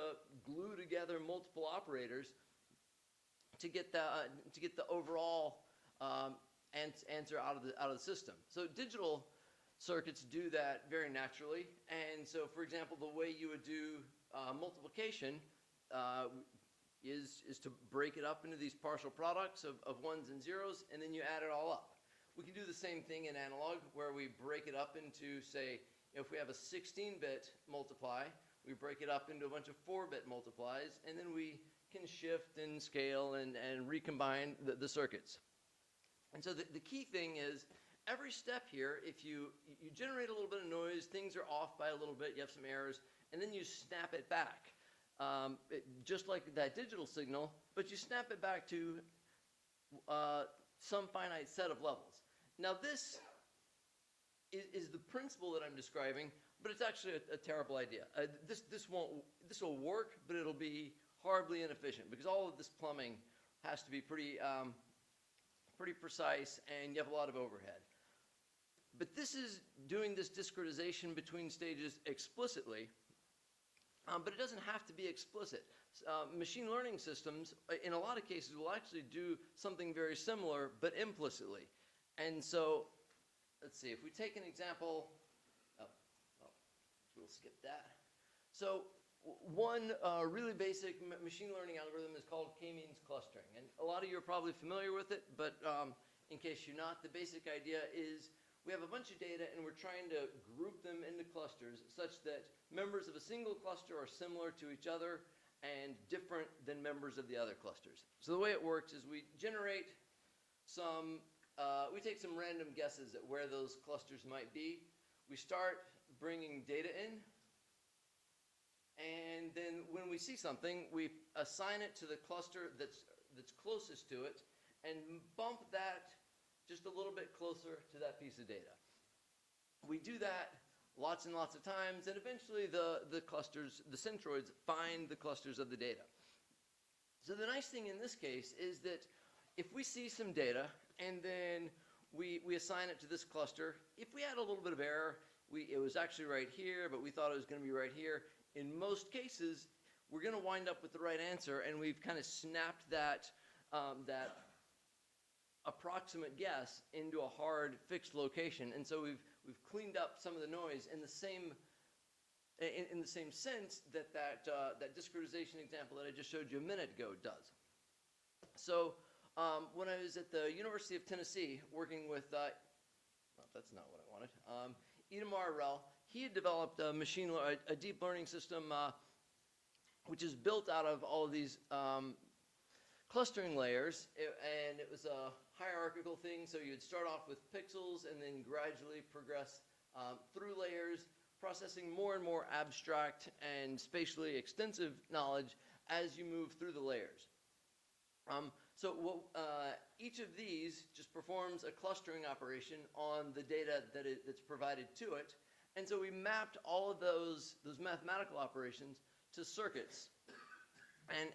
glue together multiple operators to get the overall answer out of the system. So digital circuits do that very naturally. And so, for example, the way you would do multiplication is to break it up into these partial products of ones and zeros, and then you add it all up. We can do the same thing in analog, where we break it up into, say, if we have a 16-bit multiply, we break it up into a bunch of 4-bit multiplies, and then we can shift and scale and recombine the circuits. And so the key thing is, every step here, if you generate a little bit of noise, things are off by a little bit, you have some errors, and then you snap it back. Just like that digital signal, but you snap it back to some finite set of levels. Now this is the principle that I'm describing, but it's actually a terrible idea. This will work, but it'll be horribly inefficient because all of this plumbing has to be pretty precise, and you have a lot of overhead. But this is doing this discretization between stages explicitly, but it doesn't have to be explicit. Machine learning systems, in a lot of cases, will actually do something very similar, but implicitly. And so, let's see, if we take an example, we'll skip that. So one really basic machine learning algorithm is called k-means clustering. And a lot of you are probably familiar with it, but in case you're not, the basic idea is we have a bunch of data and we're trying to group them into clusters such that members of a single cluster are similar to each other and different than members of the other clusters. So the way it works is we generate we take some random guesses at where those clusters might be. We start bringing data in, and then when we see something, we assign it to the cluster that's closest to it and bump that just a little bit closer to that piece of data. We do that lots and lots of times, and eventually the clusters, the centroids, find the clusters of the data. So the nice thing in this case is that if we see some data and then we assign it to this cluster, if we had a little bit of error, it was actually right here, but we thought it was going to be right here, in most cases, we're going to wind up with the right answer, and we've kind of snapped that approximate guess into a hard fixed location. And so we've cleaned up some of the noise in the same sense that discretization example that I just showed you a minute ago does. So when I was at the University of Tennessee working with, well, that's not what I wanted, Itamar Rel, he had developed a deep learning system which is built out of all of these clustering layers, and it was a hierarchical thing, so you'd start off with pixels and then gradually progress through layers, processing more and more abstract and spatially extensive knowledge as you move through the layers. Each of these just performs a clustering operation on the data that's provided to it. And so we mapped all of those mathematical operations to circuits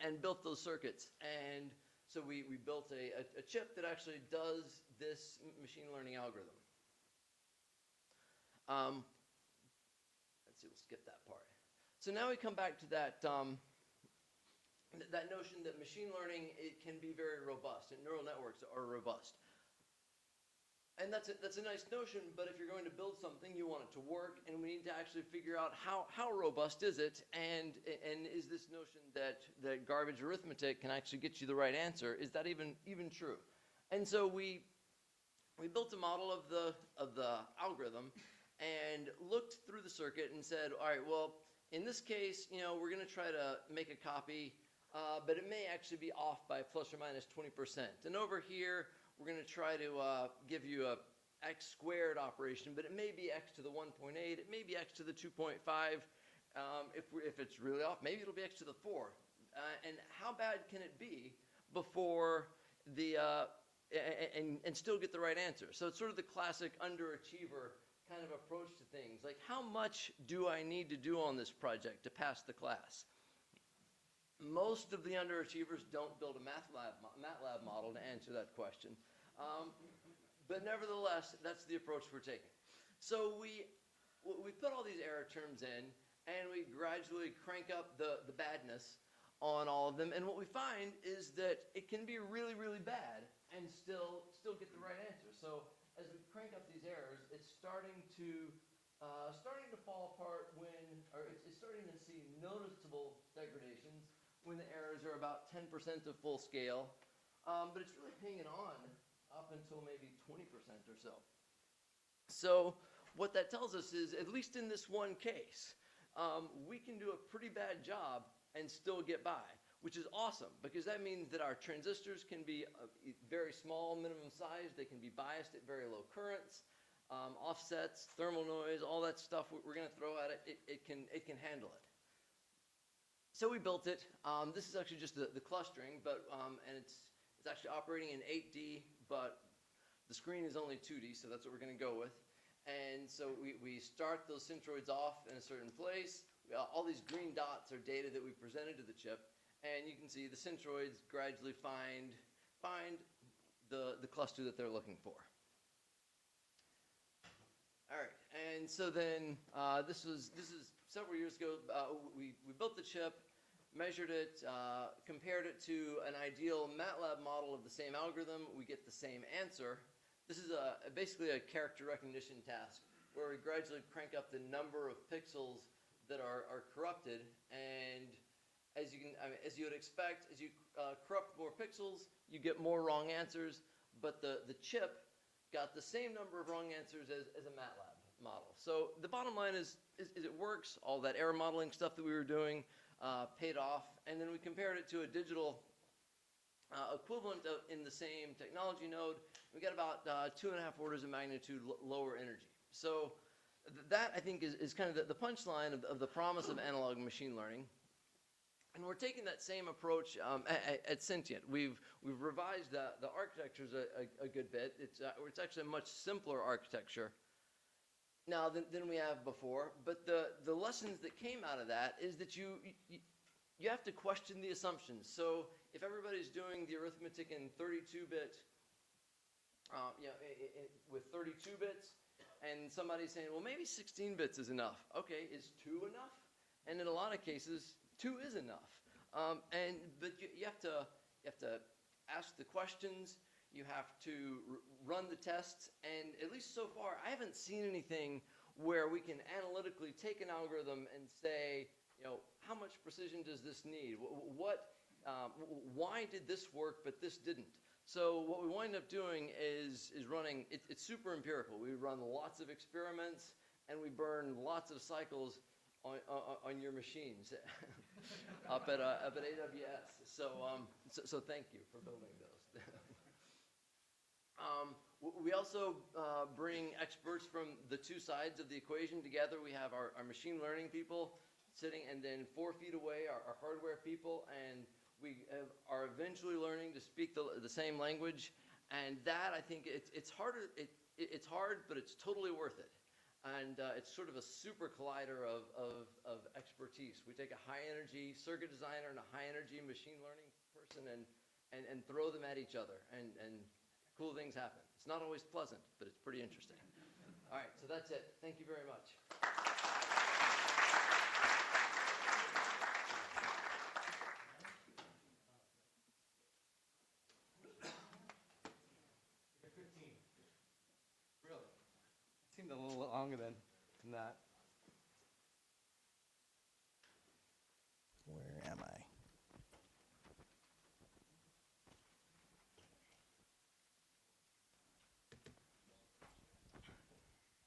and built those circuits. And so we built a chip that actually does this machine learning algorithm. Let's see, we'll skip that part. So now we come back to that notion that machine learning, it can be very robust, and neural networks are robust. And that's a nice notion, but if you're going to build something, you want it to work, and we need to actually figure out how robust is it, and is this notion that garbage arithmetic can actually get you the right answer, is that even true? And so we built a model of the algorithm and looked through the circuit and said, all right, well, in this case, we're going to try to make a copy, but it may actually be off by plus or minus 20%. And over here, we're going to try to give you a x squared operation, but it may be x to the 1.8, it may be x to the 2.5. If it's really off, maybe it'll be x to the 4. And how bad can it be before and still get the right answer? So it's sort of the classic underachiever kind of approach to things. Like, how much do I need to do on this project to pass the class? Most of the underachievers don't build a MATLAB model to answer that question. But nevertheless, that's the approach we're taking. So we put all these error terms in, and we gradually crank up the badness on all of them. And what we find is that it can be really, really bad and still get the right answer. So as we crank up these errors, it's starting to fall apart it's starting to see noticeable degradations when the errors are about 10% of full scale, but it's really hanging on up until maybe 20% or so. So what that tells us is, at least in this one case, we can do a pretty bad job and still get by, which is awesome, because that means that our transistors can be very small, minimum size. They can be biased at very low currents, offsets, thermal noise, all that stuff we're going to throw at it. It can handle it. So we built it. This is actually just the clustering, but and it's actually operating in 8D, but the screen is only 2D, so that's what we're going to go with. And so we start those centroids off in a certain place. All these green dots are data that we presented to the chip, and you can see the centroids gradually find the cluster that they're looking for. All right, and so then this is several years ago. We built the chip, measured it, compared it to an ideal MATLAB model of the same algorithm. We get the same answer. This is basically a character recognition task where we gradually crank up the number of pixels that are corrupted, and as you would expect, as you corrupt more pixels, you get more wrong answers. But the chip got the same number of wrong answers as a MATLAB model. So the bottom line is it works. All that error modeling stuff that we were doing paid off, and then we compared it to a digital equivalent in the same technology node. We got about 2.5 orders of magnitude lower energy. So that, I think, is kind of the punchline of the promise of analog machine learning. And we're taking that same approach at Sentient. We've revised the architectures a good bit. It's actually a much simpler architecture now than we have before. But the lessons that came out of that is that you have to question the assumptions. So if everybody's doing the arithmetic in 32-bit, with 32 bits, and somebody's saying, well, maybe 16 bits is enough. Okay, is 2 enough? And in a lot of cases, 2 is enough. But you have to ask the questions. You have to run the tests. And at least so far, I haven't seen anything where we can analytically take an algorithm and say, how much precision does this need? Why did this work but this didn't? So what we wind up doing is running. It's super empirical. We run lots of experiments and we burn lots of cycles on your machines up at AWS. So thank you for building those. We also bring experts from the two sides of the equation together. We have our machine learning people sitting, and then 4 feet away are hardware people, and we are eventually learning to speak the same language. And that, I think, it's harder. It's hard, but it's totally worth it. And it's sort of a super collider of expertise. We take a high-energy circuit designer and a high-energy machine learning person and throw them at each other, and cool things happen. It's not always pleasant, but it's pretty interesting. All right, so that's it. Thank you very much. Really? It seemed a little longer than that. Where am I?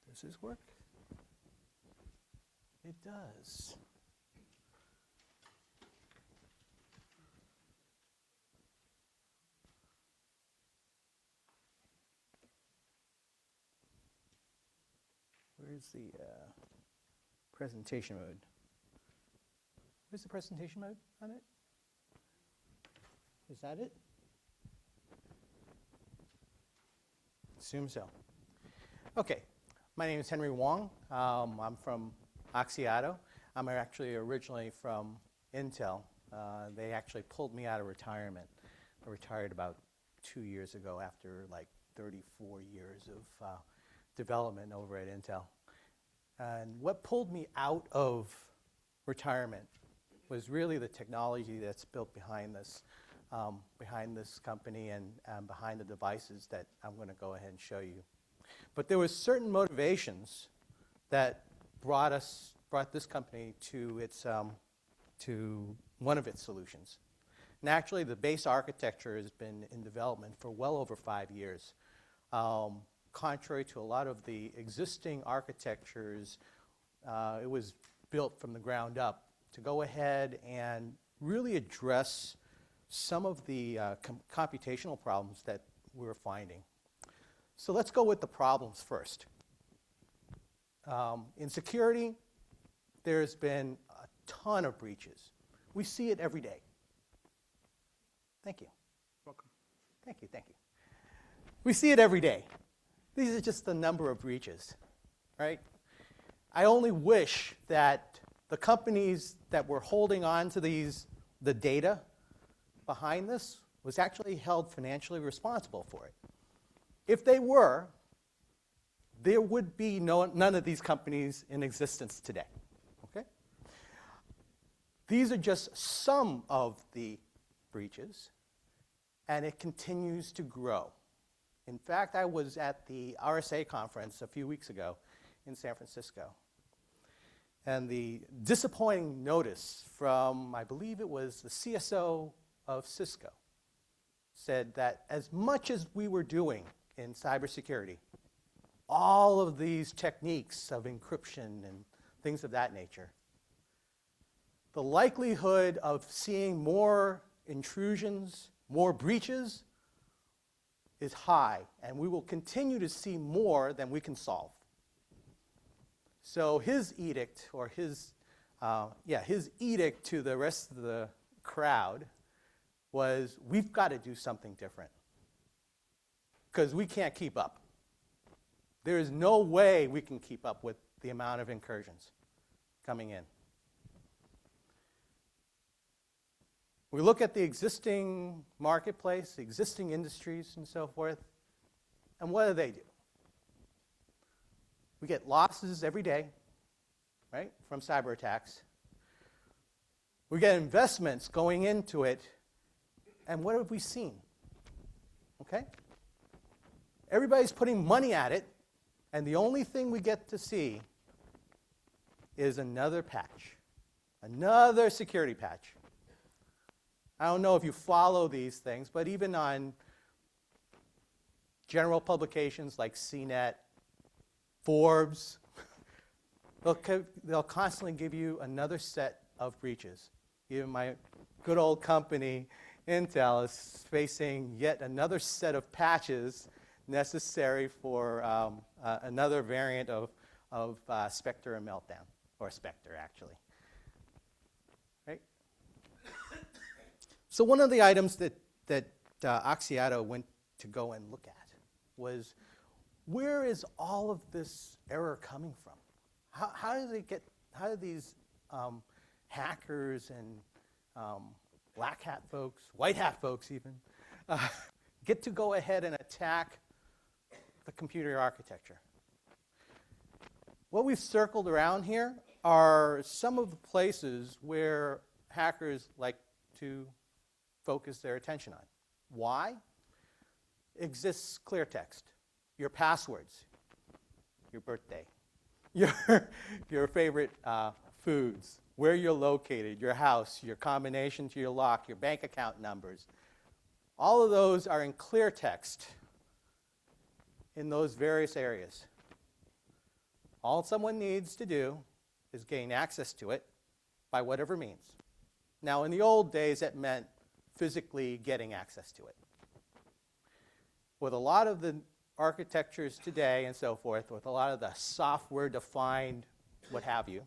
Does this work? It does. Where's the presentation mode? Where's the presentation mode on it? Is that it? Assume so. Okay, my name is Henry Wong. I'm from Oxiato. I'm actually originally from Intel. They actually pulled me out of retirement. I retired about 2 years ago after like 34 years of development over at Intel. And what pulled me out of retirement was really the technology that's built behind this company and behind the devices that I'm going to go ahead and show you. But there was certain motivations that brought this company to to one of its solutions. And actually, the base architecture has been in development for well over 5 years. Contrary to a lot of the existing architectures, it was built from the ground up to go ahead and really address some of the computational problems that we're finding. So let's go with the problems first. In security, there's been a ton of breaches. We see it every day. Thank you. Welcome. Thank you, thank you. We see it every day. These are just the number of breaches, right? I only wish that the companies that were holding on to the data behind this was actually held financially responsible for it. If they were, there would be none of these companies in existence today, okay? These are just some of the breaches, and it continues to grow. In fact, I was at the RSA conference a few weeks ago in San Francisco, and the disappointing notice from, I believe it was the CSO of Cisco, said that as much as we were doing in cybersecurity, all of these techniques of encryption and things of that nature, the likelihood of seeing more intrusions, more breaches, is high, and we will continue to see more than we can solve. So his edict, or his edict to the rest of the crowd was, we've got to do something different because we can't keep up. There is no way we can keep up with the amount of incursions coming in. We look at the existing marketplace, the existing industries and so forth, and what do? We get losses every day, right, from cyber attacks. We get investments going into it, and what have we seen? Okay? Everybody's putting money at it, and the only thing we get to see is another patch, another security patch. I don't know if you follow these things, but even on general publications like CNET, Forbes, they'll constantly give you another set of breaches. Even my good old company, Intel, is facing yet another set of patches necessary for another variant of Spectre and Meltdown, or Spectre, actually. So one of the items that Oxiato went to go and look at was, where is all of this error coming from? How do these hackers and black hat folks, white hat folks even, get to go ahead and attack the computer architecture? What we've circled around here are some of the places where hackers like to focus their attention on. Why? Exists clear text. Your passwords, your birthday, your favorite foods, where you're located, your house, your combination to your lock, your bank account numbers. All of those are in clear text in those various areas. All someone needs to do is gain access to it by whatever means. Now, in the old days, that meant physically getting access to it. With a lot of the architectures today and so forth, with a lot of the software-defined what have you,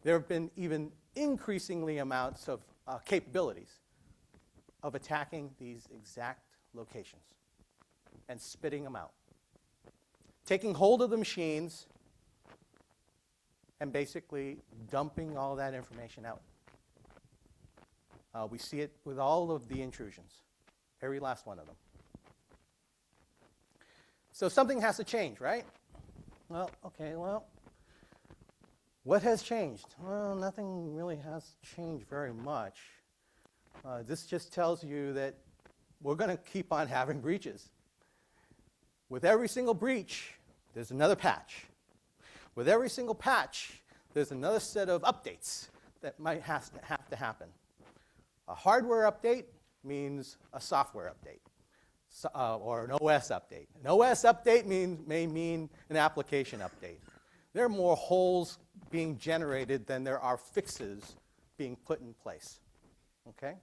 there have been even increasingly amounts of capabilities of attacking these exact locations and spitting them out. Taking hold of the machines and basically dumping all that information out. We see it with all of the intrusions, every last one of them. So something has to change, right? Well, okay, well, what has changed? Well, nothing really has changed very much. This just tells you that we're going to keep on having breaches. With every single breach, there's another patch. With every single patch, there's another set of updates that might have to happen. A hardware update means a software update, or an OS update. An OS update may mean an application update. There are more holes being generated than there are fixes being put in place. Okay?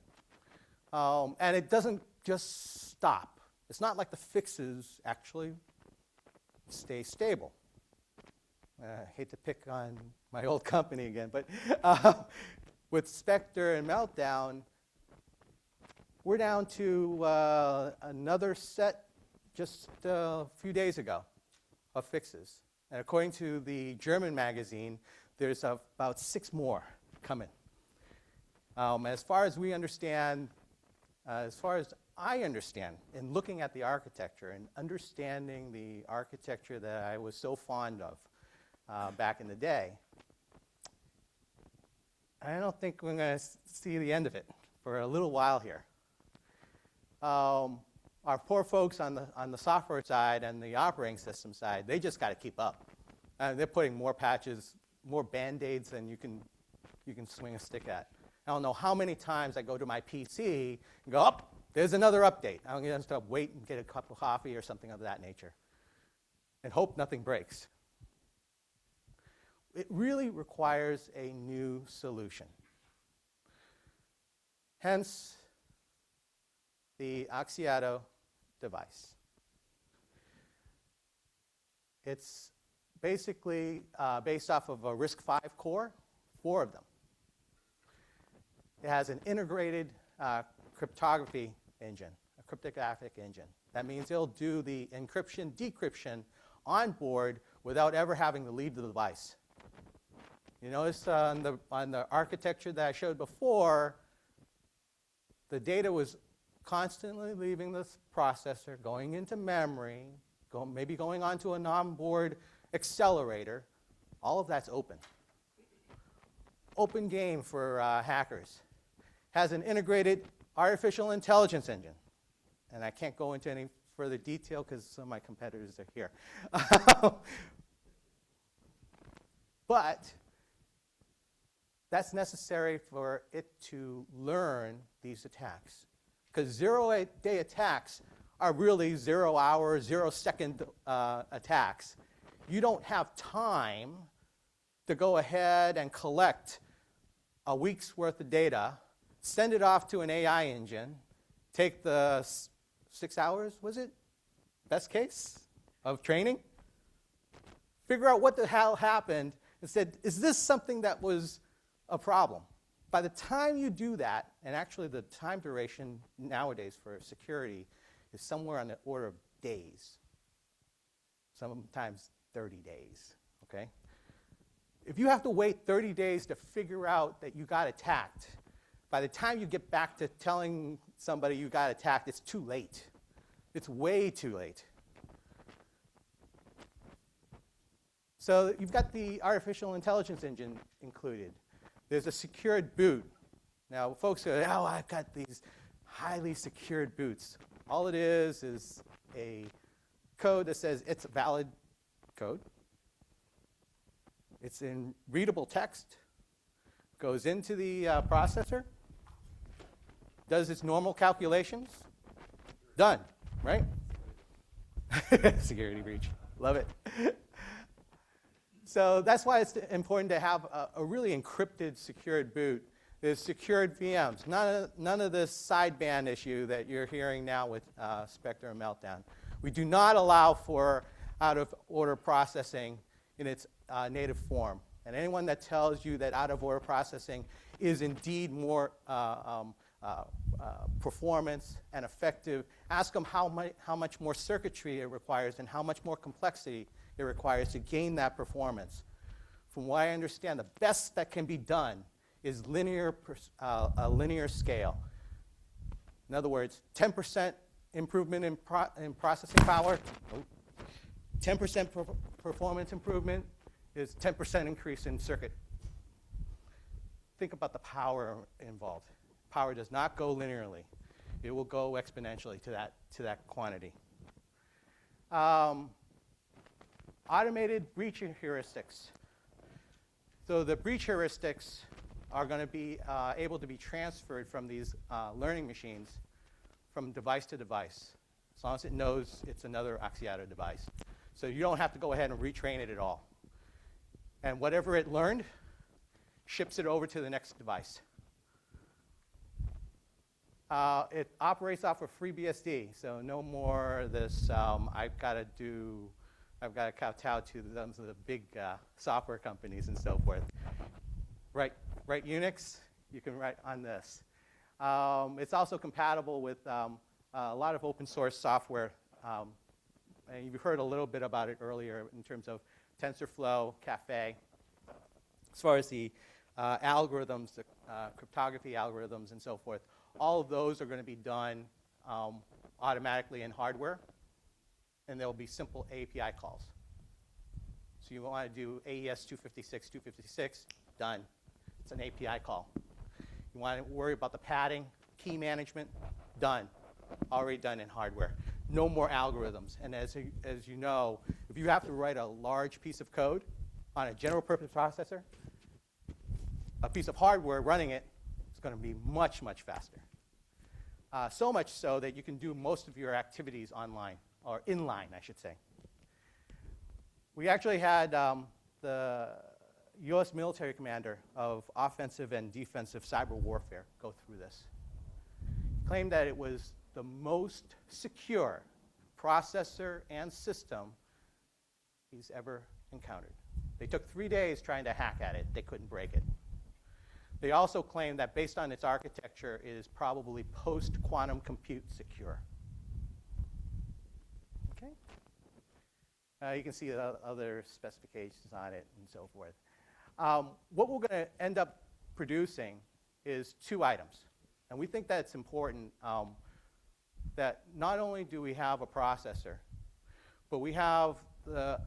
And it doesn't just stop. It's not like the fixes actually stay stable. I hate to pick on my old company again, but with Spectre and Meltdown, we're down to another set just a few days ago of fixes. And according to the German magazine, there's about 6 more coming. As far as we understand, as far as I understand, in looking at the architecture and understanding the architecture that I was so fond of back in the day, I don't think we're going to see the end of it for a little while here. Our poor folks on the software side and the operating system side, they just got to keep up. They're putting more patches, more Band-Aids than you can swing a stick at. I don't know how many times I go to my PC and go, oh, there's another update. I'm going to have to wait and get a cup of coffee or something of that nature and hope nothing breaks. It really requires a new solution. Hence, the Oxiato device. It's basically based off of a RISC-V core, 4 of them. It has an integrated cryptography engine, a cryptographic engine. That means it'll do the encryption, decryption on board without ever having to leave the device. You notice on the architecture that I showed before, the data was constantly leaving this processor, going into memory, maybe going onto an onboard accelerator. All of that's open. Open game for hackers. Has an integrated artificial intelligence engine. And I can't go into any further detail because some of my competitors are here. But that's necessary for it to learn these attacks. Because 0-day attacks are really 0-hour, 0-second attacks. You don't have time to go ahead and collect a week's worth of data, send it off to an AI engine, take the 6 hours, was it? Best case of training? Figure out what the hell happened and said, is this something that was a problem? By the time you do that, and actually the time duration nowadays for security is somewhere on the order of days, sometimes 30 days, okay? If you have to wait 30 days to figure out that you got attacked, by the time you get back to telling somebody you got attacked, it's too late. It's way too late. So you've got the artificial intelligence engine included. There's a secured boot. Now, folks go, oh, I've got these highly secured boots. All it is a code that says it's a valid code. It's in readable text, goes into the processor, does its normal calculations, done, right? Security breach, love it. So that's why it's important to have a really encrypted secured boot. There's secured VMs, none of this sideband issue that you're hearing now with Spectre and Meltdown. We do not allow for out-of-order processing in its native form. And anyone that tells you that out-of-order processing is indeed more performance and effective, ask them how much more circuitry it requires and how much more complexity it requires to gain that performance. From what I understand, the best that can be done is a linear scale. In other words, 10% improvement in processing power, 10% performance improvement is 10% increase in circuit. Think about the power involved. Power does not go linearly. It will go exponentially to that quantity. Automated breach heuristics. So the breach heuristics are going to be able to be transferred from these learning machines from device to device, as long as it knows it's another Axiata device. So you don't have to go ahead and retrain it at all. And whatever it learned, ships it over to the next device. It operates off of FreeBSD, so no more this, I've got to kowtow to some of the big software companies and so forth. Write Unix, you can write on this. It's also compatible with a lot of open source software. And you've heard a little bit about it earlier in terms of TensorFlow, Caffe. As far as the algorithms, the cryptography algorithms and so forth, all of those are going to be done automatically in hardware, and there will be simple API calls. So you want to do AES 256, done. It's an API call. You want to worry about the padding, key management, done. Already done in hardware. No more algorithms. And as you know, if you have to write a large piece of code on a general purpose processor, a piece of hardware running it is going to be much, much faster. So much so that you can do most of your activities online, or inline, I should say. We actually had the US military commander of offensive and defensive cyber warfare go through this. He claimed that it was the most secure processor and system he's ever encountered. They took 3 days trying to hack at it. They couldn't break it. They also claimed that based on its architecture, it is probably post-quantum compute secure. Okay? You can see the other specifications on it and so forth. What we're going to end up producing is 2 items. And we think that it's important that not only do we have a processor, but we have a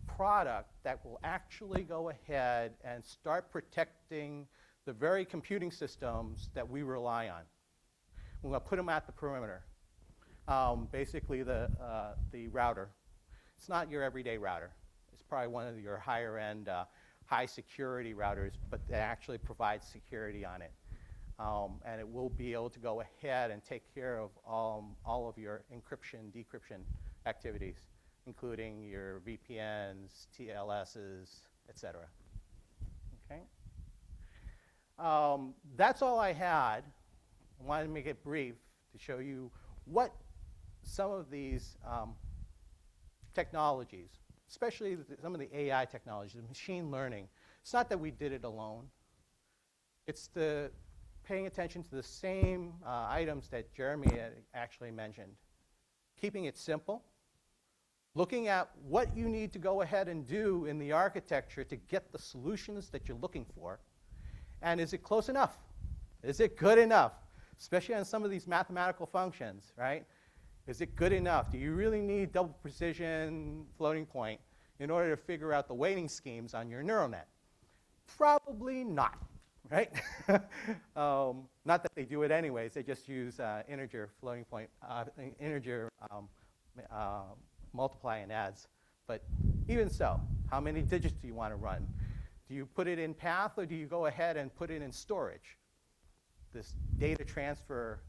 product that will actually go ahead and start protecting the very computing systems that we rely on. We're going to put them at the perimeter. Basically, the router. It's not your everyday router. It's probably one of your higher-end, high-security routers, but that actually provides security on it. And it will be able to go ahead and take care of all of your encryption, decryption activities, including your VPNs, TLSs, et cetera. Okay? That's all I had. I wanted to make it brief to show you what some of these technologies, especially some of the AI technologies, machine learning, it's not that we did it alone. It's the paying attention to the same items that Jeremy had actually mentioned. Keeping it simple, looking at what you need to go ahead and do in the architecture to get the solutions that you're looking for, and is it close enough? Is it good enough? Especially on some of these mathematical functions, right? Is it good enough? Do you really need double precision floating point in order to figure out the weighting schemes on your neural net? Probably not, right? Not that they do it anyways. They just use integer floating point, integer multiply and adds. But even so, how many digits do you want to run? Do you put it in path, or do you go ahead and put it in storage? This data transfer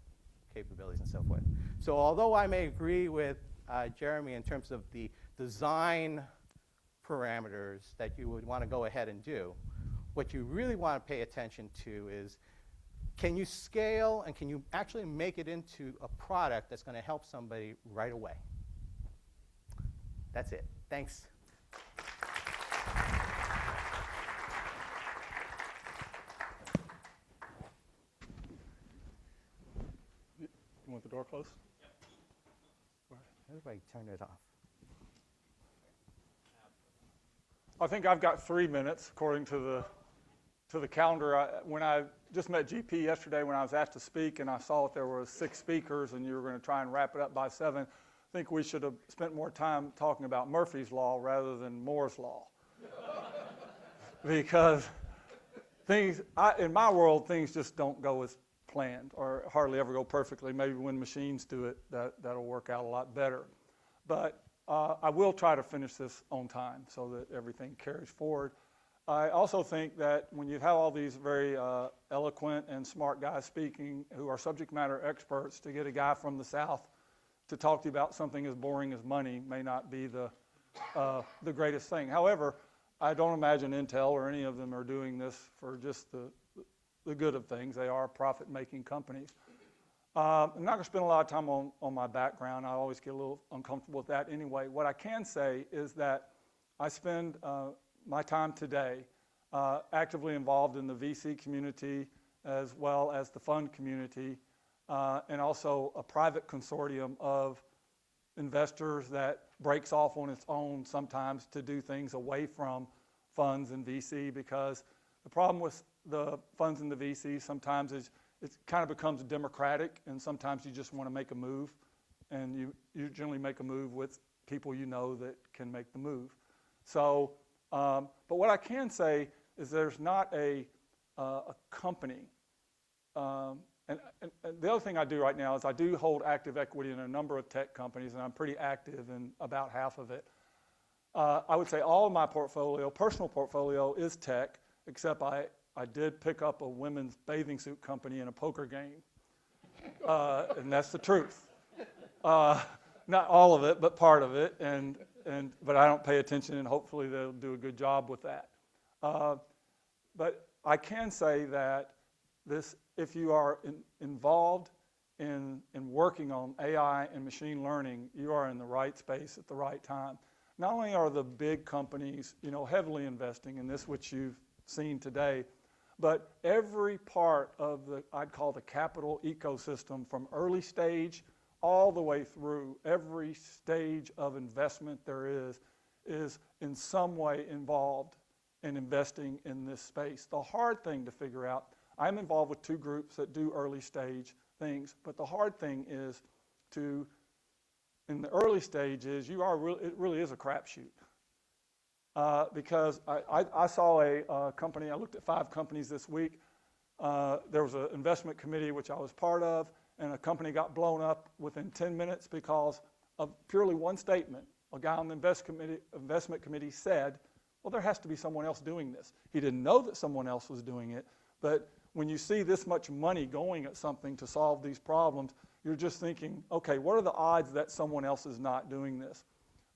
capabilities and so forth. So although I may agree with Jeremy in terms of the design parameters that you would want to go ahead and do, what you really want to pay attention to is, can you scale and can you actually make it into a product that's going to help somebody right away? That's it. Thanks. You want the door closed? Everybody turn it off. I think I've got 3 minutes according to the calendar. When I just met GP yesterday, when I was asked to speak, and I saw that there were 6 speakers, and you were going to try and wrap it up by 7. I think we should have spent more time talking about Murphy's Law rather than Moore's Law, because in my world, things just don't go as planned, or hardly ever go perfectly. Maybe when machines do it, that'll work out a lot better. But I will try to finish this on time so that everything carries forward. I also think that when you have all these very eloquent and smart guys speaking who are subject matter experts, to get a guy from the South to talk to you about something as boring as money may not be the greatest thing. However, I don't imagine Intel or any of them are doing this for just the good of things. They are profit-making companies. I'm not going to spend a lot of time on my background. I always get a little uncomfortable with that anyway. What I can say is that I spend my time today actively involved in the VC community as well as the fund community, and also a private consortium of investors that breaks off on its own sometimes to do things away from funds and VC, because the problem with the funds and the VC sometimes is it kind of becomes democratic, and sometimes you just want to make a move, and you generally make a move with people you know that can make the move. So, but what I can say is there's not a company. And the other thing I do right now is I do hold active equity in a number of tech companies, and I'm pretty active in about half of it. I would say all of my portfolio, personal portfolio, is tech, except I did pick up a women's bathing suit company in a poker game, and that's the truth. Not all of it, but part of it, but I don't pay attention, and hopefully they'll do a good job with that. But I can say that if you are involved in working on AI and machine learning, you are in the right space at the right time. Not only are the big companies, heavily investing in this, which you've seen today, but every part of I'd call the capital ecosystem, from early stage all the way through, every stage of investment there is in some way involved in investing in this space. The hard thing to figure out, I'm involved with 2 groups that do early stage things, but the hard thing is in the early stages, it really is a crapshoot. Because I saw a company, I looked at 5 companies this week. There was an investment committee which I was part of, and a company got blown up within 10 minutes because of purely one statement. A guy on the investment committee said, well, there has to be someone else doing this. He didn't know that someone else was doing it, but when you see this much money going at something to solve these problems, you're just thinking, okay, what are the odds that someone else is not doing this?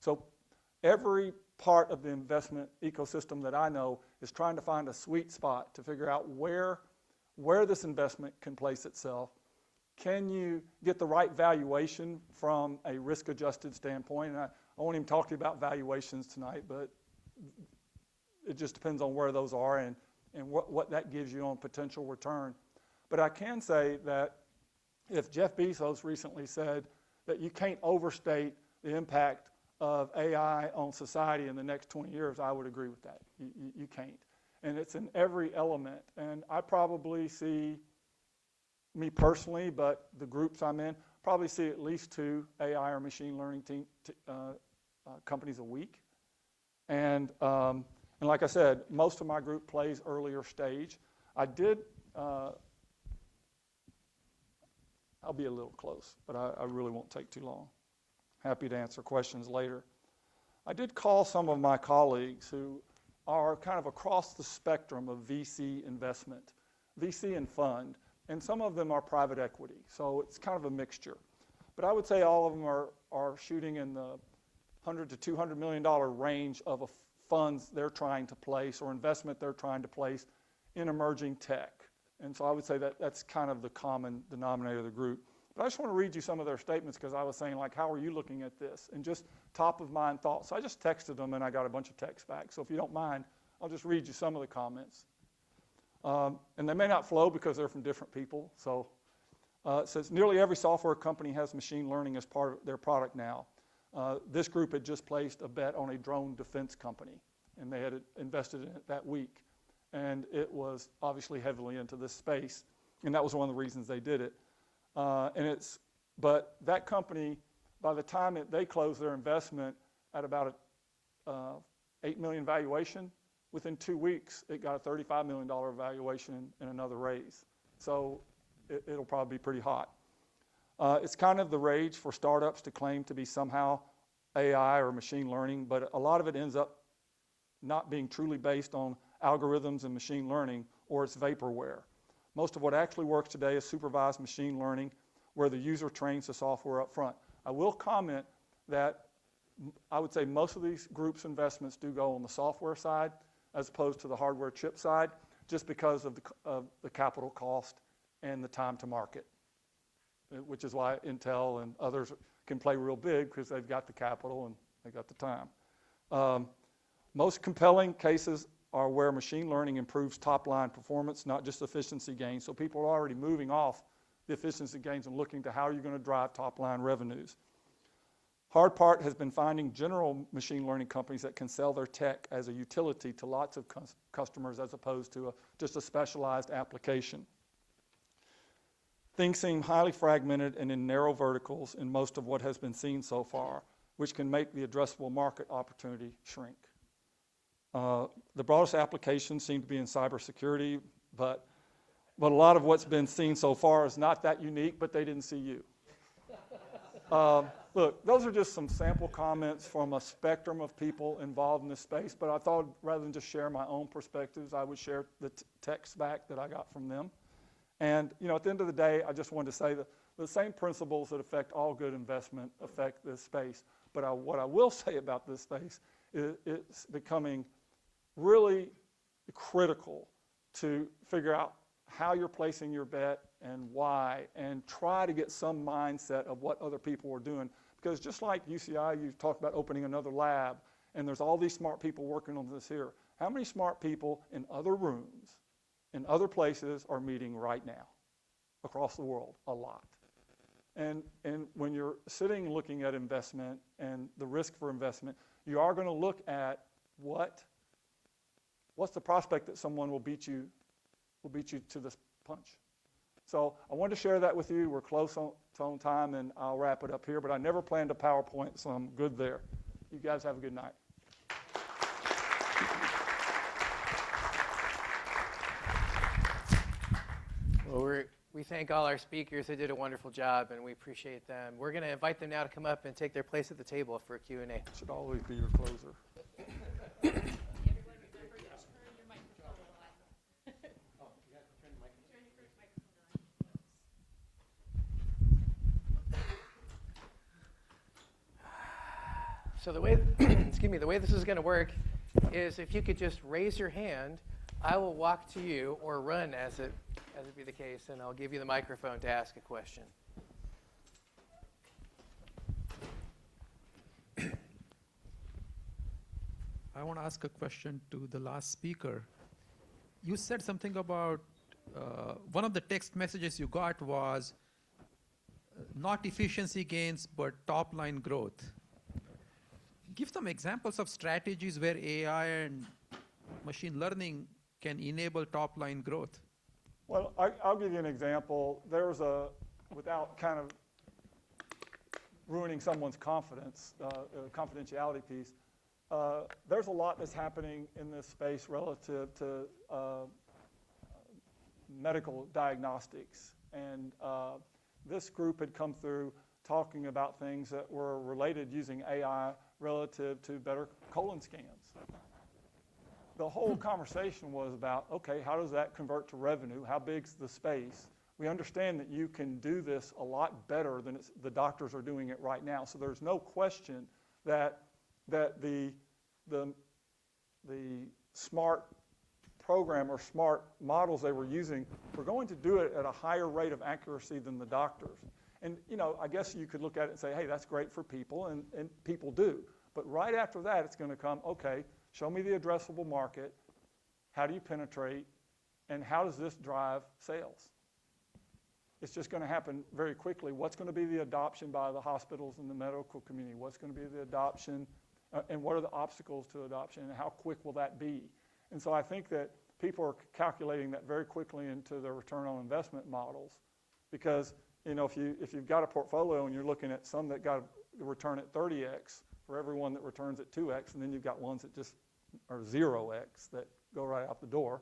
So every part of the investment ecosystem that I know is trying to find a sweet spot to figure out where this investment can place itself. Can you get the right valuation from a risk-adjusted standpoint? And I won't even talk to you about valuations tonight, but it just depends on where those are. And and what that gives you on potential return. But I can say that if Jeff Bezos recently said that you can't overstate the impact of AI on society in the next 20 years, I would agree with that. You can't. And it's in every element. And I probably see, me personally, but the groups I'm in, probably see at least 2 AI or machine learning companies a week. And like I said, most of my group plays earlier stage. I did, I'll be a little close, but I really won't take too long. Happy to answer questions later. I did call some of my colleagues who are kind of across the spectrum of VC investment, VC and fund, and some of them are private equity, so it's kind of a mixture. But I would say all of them are shooting in the $100 to $200 million range of funds they're trying to place or investment they're trying to place in emerging tech. And so I would say that that's kind of the common denominator of the group. But I just want to read you some of their statements because I was saying, like, how are you looking at this? And just top of mind thoughts. So I just texted them and I got a bunch of texts back. So if you don't mind, I'll just read you some of the comments. And they may not flow because they're from different people. So it says, nearly every software company has machine learning as part of their product now. This group had just placed a bet on a drone defense company, and they had invested in it that week. And it was obviously heavily into this space, and that was one of the reasons they did it. But that company, by the time they closed their investment at about a $8 million valuation, within 2 weeks, it got a $35 million valuation and another raise. So it'll probably be pretty hot. It's kind of the rage for startups to claim to be somehow AI or machine learning, but a lot of it ends up not being truly based on algorithms and machine learning, or it's vaporware. Most of what actually works today is supervised machine learning, where the user trains the software up front. I will comment that I would say most of these groups' investments do go on the software side as opposed to the hardware chip side, just because of the capital cost and the time to market, which is why Intel and others can play real big, because they've got the capital and they got the time. Most compelling cases are where machine learning improves top-line performance, not just efficiency gains. So people are already moving off the efficiency gains and looking to how are you going to drive top-line revenues. Hard part has been finding general machine learning companies that can sell their tech as a utility to lots of customers as opposed to just a specialized application. Things seem highly fragmented and in narrow verticals in most of what has been seen so far, which can make the addressable market opportunity shrink. The broadest applications seem to be in cybersecurity, but a lot of what's been seen so far is not that unique, but they didn't see you. Look, those are just some sample comments from a spectrum of people involved in this space, but I thought rather than just share my own perspectives, I would share the text back that I got from them. And at the end of the day, I just wanted to say that the same principles that affect all good investment affect this space. But what I will say about this space is it's becoming really critical to figure out how you're placing your bet and why, and try to get some mindset of what other people are doing. Because just like UCI, you talked about opening another lab, and there's all these smart people working on this here. How many smart people in other rooms, in other places, are meeting right now across the world? A lot. And when you're sitting looking at investment and the risk for investment, you are going to look at what's the prospect that someone will beat you to the punch. So I wanted to share that with you. We're close on time, and I'll wrap it up here. But I never planned a PowerPoint, so I'm good there. You guys have a good night. Well, we thank all our speakers. They did a wonderful job, and we appreciate them. We're going to invite them now to come up and take their place at the table for a Q&A. Should always be your closer. So the way, the way this is going to work is if you could just raise your hand, I will walk to you, or run as it be the case, and I'll give you the microphone to ask a question. I want to ask a question to the last speaker. you said something about one of the text messages you got was not efficiency gains, but top line growth. Give some examples of strategies where AI and machine learning can enable top line growth. Well, I'll give you an example. There's without kind of ruining someone's confidence, confidentiality piece, there's a lot that's happening in this space relative to medical diagnostics. And this group had come through talking about things that were related using AI relative to better colon scans. The whole conversation was about, okay, how does that convert to revenue? How big's the space? We understand that you can do this a lot better than the doctors are doing it right now. So there's no question that the smart program or smart models they were using were going to do it at a higher rate of accuracy than the doctors. And I guess you could look at it and say, hey, that's great for people, and people do. But right after that, it's going to come, okay, show me the addressable market, how do you penetrate, and how does this drive sales? It's just going to happen very quickly. What's going to be the adoption by the hospitals and the medical community? What's going to be the adoption, and what are the obstacles to adoption, and how quick will that be? And so I think that people are calculating that very quickly into their return on investment models, because if you've got a portfolio and you're looking at some that got a return at 30x for everyone that returns at 2x, and then you've got ones that just are 0x that go right out the door,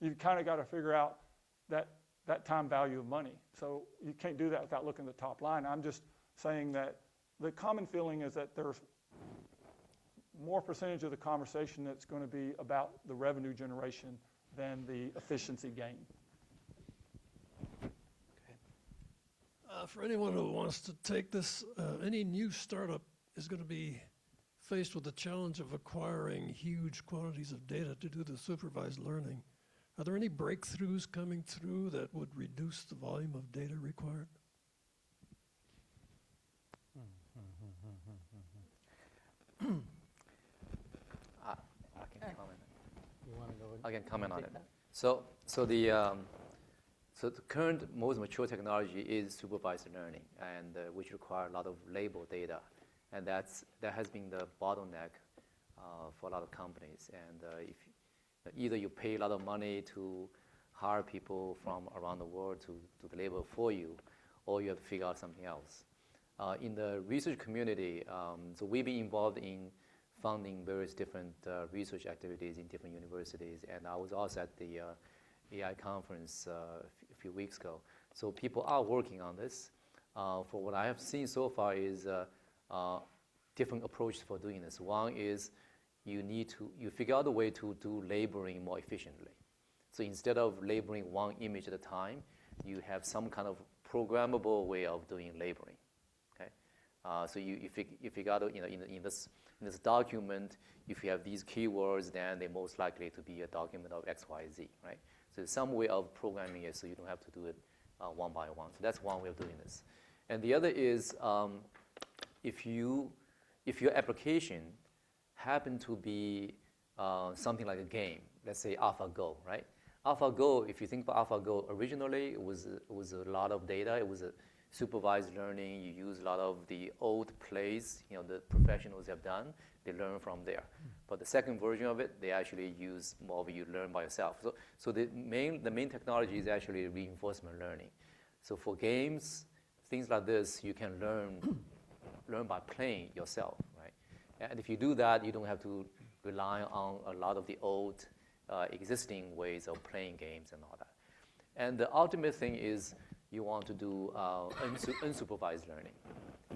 you've kind of got to figure out that time value of money. So you can't do that without looking at the top line. I'm just saying that the common feeling is that there's more percentage of the conversation that's going to be about the revenue generation than the efficiency gain. For anyone who wants to take this, any new startup is going to be faced with the challenge of acquiring huge quantities of data to do the supervised learning. Are there any breakthroughs coming through that would reduce the volume of data required? I can comment. You want to go? I can comment on it. So the current most mature technology is supervised learning, and which require a lot of label data, and that has been the bottleneck for a lot of companies. And if either you pay a lot of money to hire people from around the world to do the label for you, or you have to figure out something else. In the research community, so we've been involved in funding various different research activities in different universities, and I was also at the AI conference a few weeks ago. So people are working on this. For what I have seen so far is different approaches for doing this. One is you figure out a way to do labeling more efficiently. So instead of labeling one image at a time, you have some kind of programmable way of doing labeling. Okay, so you figure out in this document, if you have these keywords, then they're most likely to be a document of X, Y, Z, right? So there's some way of programming it so you don't have to do it one by one. So that's one way of doing this. And the other is if your application happen to be something like a game, let's say AlphaGo, right? AlphaGo, if you think about AlphaGo, originally it was a lot of data. It was a supervised learning. You use a lot of the old plays, the professionals have done. They learn from there. But the second version of it, they actually use more of you learn by yourself. So the main technology is actually reinforcement learning. So for games, things like this, you can learn by playing yourself, right? And if you do that, you don't have to rely on a lot of the old existing ways of playing games and all that. And the ultimate thing is you want to do unsupervised learning.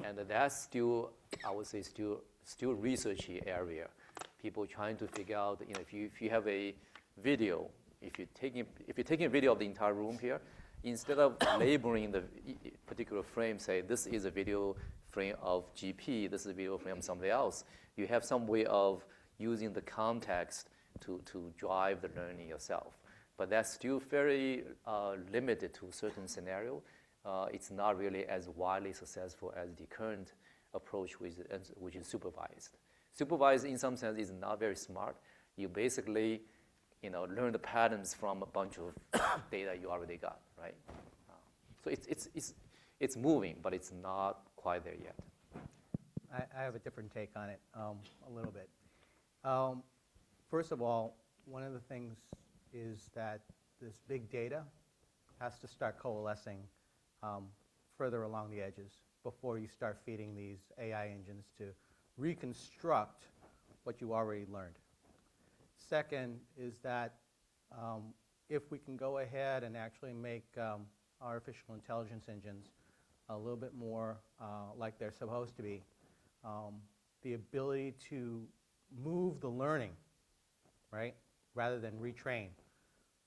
And that's still, I would say, still researchy area. People trying to figure out, if you have a video, if you're taking a video of the entire room here, instead of labeling the particular frame, say this is a video frame of GP, this is a video frame of somebody else, you have some way of using the context to drive the learning yourself. But that's still very limited to a certain scenario. It's not really as widely successful as the current approach, which is supervised. Supervised, in some sense, is not very smart. You basically, learn the patterns from a bunch of data you already got, right? So it's moving, but it's not quite there yet. I have a different take on it a little bit. First of all, one of the things is that this big data has to start coalescing further along the edges before you start feeding these AI engines to reconstruct what you already learned. Second is that if we can go ahead and actually make artificial intelligence engines a little bit more like they're supposed to be, the ability to move the learning, right, rather than retrain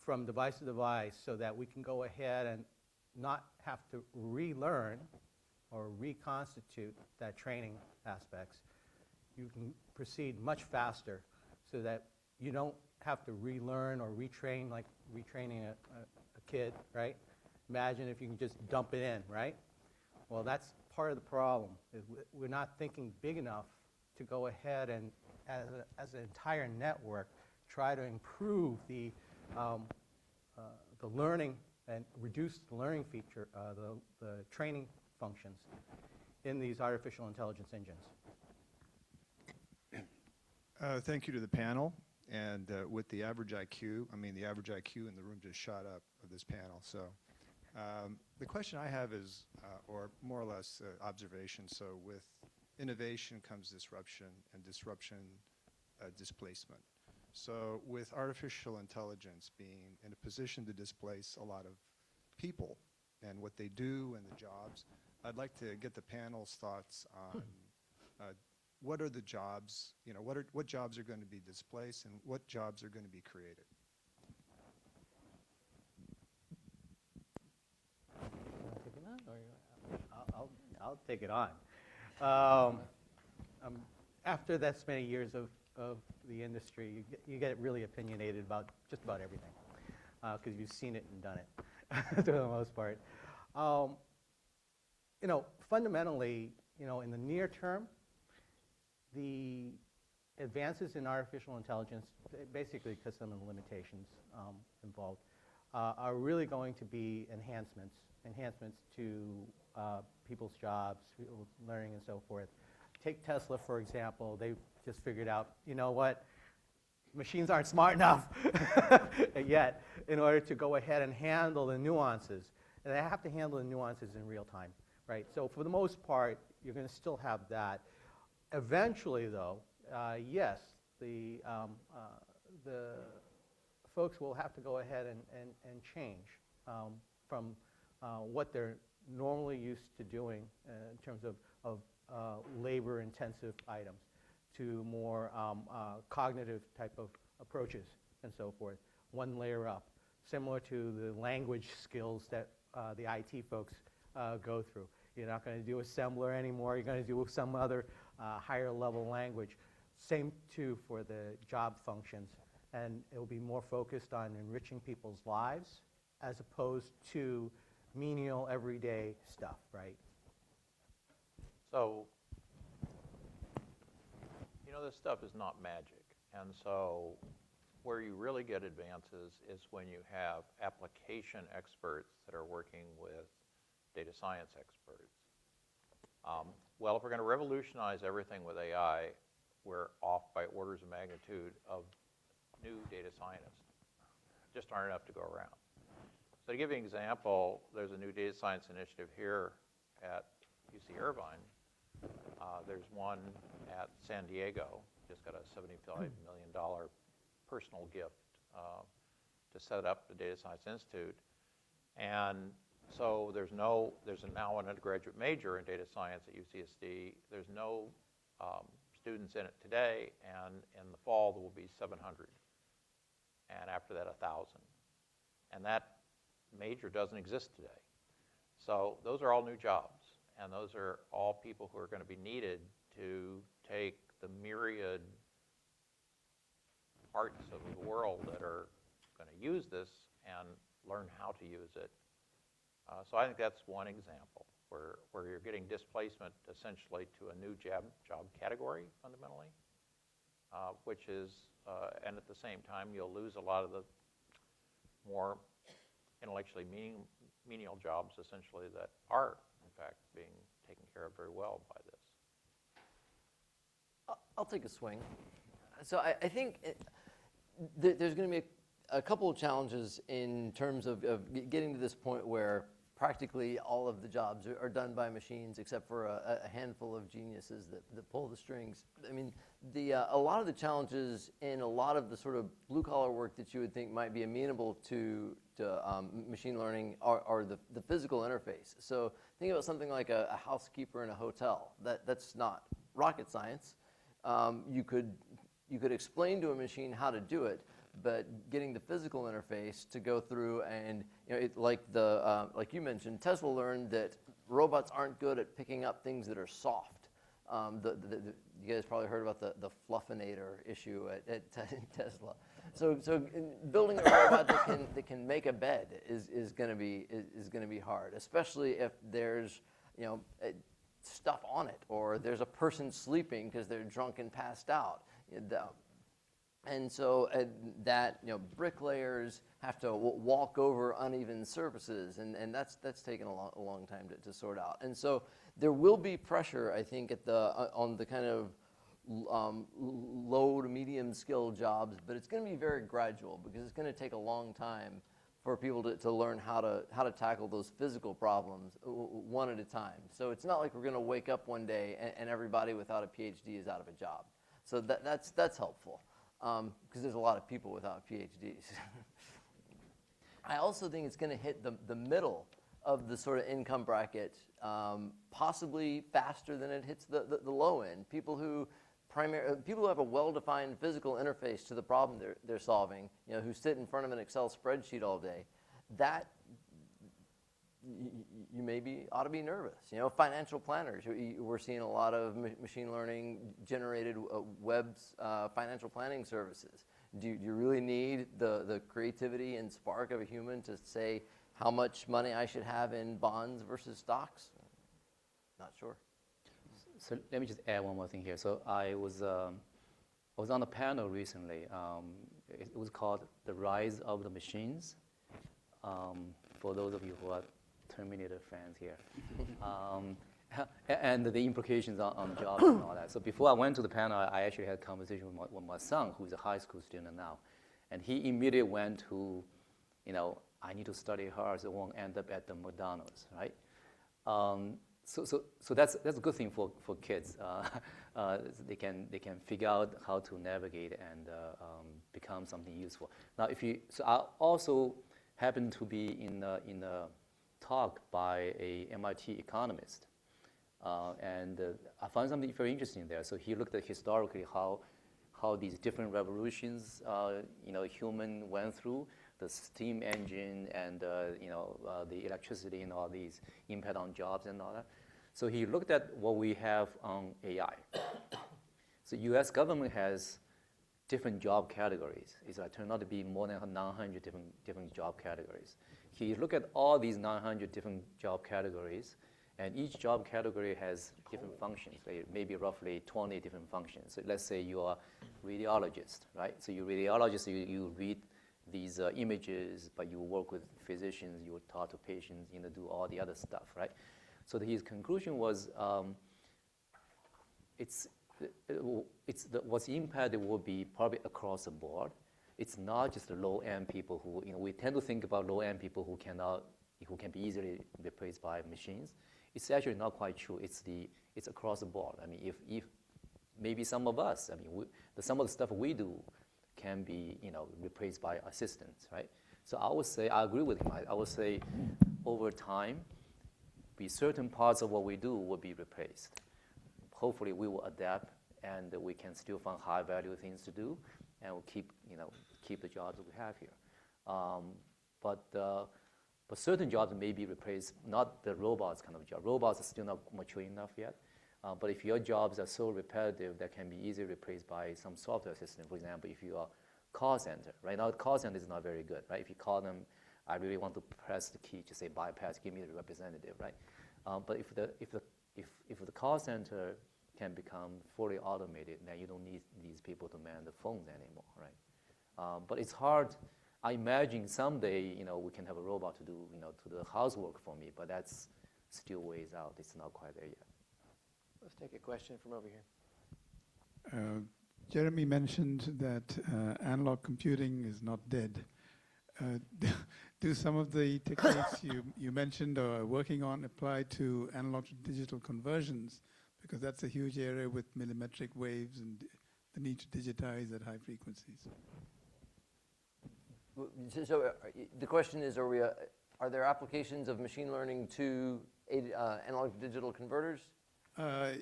from device to device so that we can go ahead and not have to relearn or reconstitute that training aspects. You can proceed much faster so that you don't have to relearn or retrain like retraining a kid, right? Imagine if you can just dump it in, right? Well, that's part of the problem. Is we're not thinking big enough to go ahead and, as an entire network, try to improve the learning and reduce the learning feature, the training functions in these artificial intelligence engines. Thank you to the panel. And with the average IQ, the average IQ in the room just shot up of this panel. So the question I have is, or more or less observation, so with innovation comes disruption, and disruption displacement. So with artificial intelligence being in a position to displace a lot of people and what they do and the jobs, I'd like to get the panel's thoughts on what are the jobs, what jobs are going to be displaced and what jobs are going to be created? I'll take it on. After that many years of the industry, you get really opinionated about just about everything because you've seen it and done it for the most part. Fundamentally, in the near term, the advances in artificial intelligence, basically because some of the limitations involved, are really going to be enhancements to people's jobs, people's learning and so forth. Take Tesla, for example. They've just figured out, you know what, machines aren't smart enough yet in order to go ahead and handle the nuances. And they have to handle the nuances in real time, right? So for the most part, you're going to still have that. Eventually, though, yes, the folks will have to go ahead and change from what they're normally used to doing in terms of labor-intensive items to more cognitive type of approaches and so forth, one layer up, similar to the language skills that the IT folks go through. You're not going to do assembler anymore. You're going to do some other higher level language. Same too for the job functions. And it will be more focused on enriching people's lives as opposed to menial everyday stuff, right? So, this stuff is not magic. And so where you really get advances is when you have application experts that are working with data science experts. Well, if we're going to revolutionize everything with AI, we're off by orders of magnitude of new data scientists. Just aren't enough to go around. So to give you an example, there's a new data science initiative here at UC Irvine. There's one at San Diego, just got a $75 million personal gift to set up the Data Science Institute. And so there's now an undergraduate major in data science at UCSD. There's no students in it today, and in the fall there will be 700. And after that, 1,000. And that major doesn't exist today. So those are all new jobs, and those are all people who are going to be needed to take the myriad parts of the world that are going to use this and learn how to use it. So I think that's one example where you're getting displacement essentially to a new job category fundamentally. which is, and at the same time, you'll lose a lot of the more intellectually menial jobs, essentially, that are, in fact, being taken care of very well by this. I'll take a swing. So I think there's going to be a couple of challenges in terms of getting to this point where practically all of the jobs are done by machines, except for a handful of geniuses that pull the strings. I mean, a lot of the challenges in a lot of the sort of blue-collar work that you would think might be amenable to machine learning are the physical interface. So think about something like a housekeeper in a hotel. That's not rocket science. You could explain to a machine how to do it, but getting the physical interface to go through and, like you mentioned, Tesla learned that robots aren't good at picking up things that are soft. You guys probably heard about the fluffinator issue at Tesla. So building a robot that can make a bed is going to be hard, especially if there's stuff on it, or there's a person sleeping because they're drunk and passed out. And so bricklayers have to walk over uneven surfaces, and that's taken a long time to sort out. And so there will be pressure, I think, on the kind of low to medium skill jobs, but it's going to be very gradual because it's going to take a long time for people to learn how to tackle those physical problems one at a time. So it's not like we're going to wake up one day and everybody without a PhD is out of a job. So that's helpful. Because there's a lot of people without PhDs. I also think it's going to hit the middle of the sort of income bracket, possibly faster than it hits the low end. People who have a well-defined physical interface to the problem they're solving, who sit in front of an Excel spreadsheet all day, that you maybe ought to be nervous. Financial planners, we're seeing a lot of machine learning generated financial planning services. Do you really need the creativity and spark of a human to say how much money I should have in bonds versus stocks? Not sure. So let me just add one more thing here. So I was on a panel recently. It was called "The Rise of the Machines." For those of you who are Terminator fans here, and the implications on jobs and all that. So before I went to the panel, I actually had a conversation with my son, who's a high school student now, and he immediately went to, I need to study hard, so I won't end up at the McDonald's, right? So that's a good thing for kids. They can figure out how to navigate and become something useful. Now, so I also happened to be in a talk by a MIT economist, and I found something very interesting there. So he looked at historically how these different revolutions, human went through, the steam engine and the electricity and all these impact on jobs and all that. So he looked at what we have on AI. So U.S. government has different job categories. It turned out to be more than 900 different job categories. He looked at all these 900 different job categories, and each job category has different functions, maybe roughly 20 different functions. So let's say you are a radiologist, right? So you're a radiologist, you read these images, but you work with physicians, you talk to patients, do all the other stuff, right? So his conclusion was what's impacted will be probably across the board. It's not just the low-end people who, we tend to think about low-end people who can be easily replaced by machines. It's actually not quite true. It's across the board. I mean, if maybe some of us, some of the stuff we do can be, replaced by assistants, right? So I agree with him. I would say over time, certain parts of what we do will be replaced. Hopefully, we will adapt, and we can still find high-value things to do, and we'll keep the jobs that we have here. But certain jobs may be replaced, not the robots kind of job. Robots are still not mature enough yet. But if your jobs are so repetitive that can be easily replaced by some software system, for example, if you are call center. Right now, the call center is not very good, right? If you call them, I really want to press the key to say bypass, give me the representative, right? But if the call center can become fully automated, then you don't need these people to man the phones anymore, right? But it's hard. I imagine someday, we can have a robot to do, to do the housework for me, but that's still ways out. It's not quite there yet. Let's take a question from over here. Jeremy mentioned that analog computing is not dead. Do some of the techniques you mentioned or are working on apply to analog to digital conversions? Because that's a huge area with millimetric waves and the need to digitize at high frequencies. So the question is, are there applications of machine learning to analog to digital converters?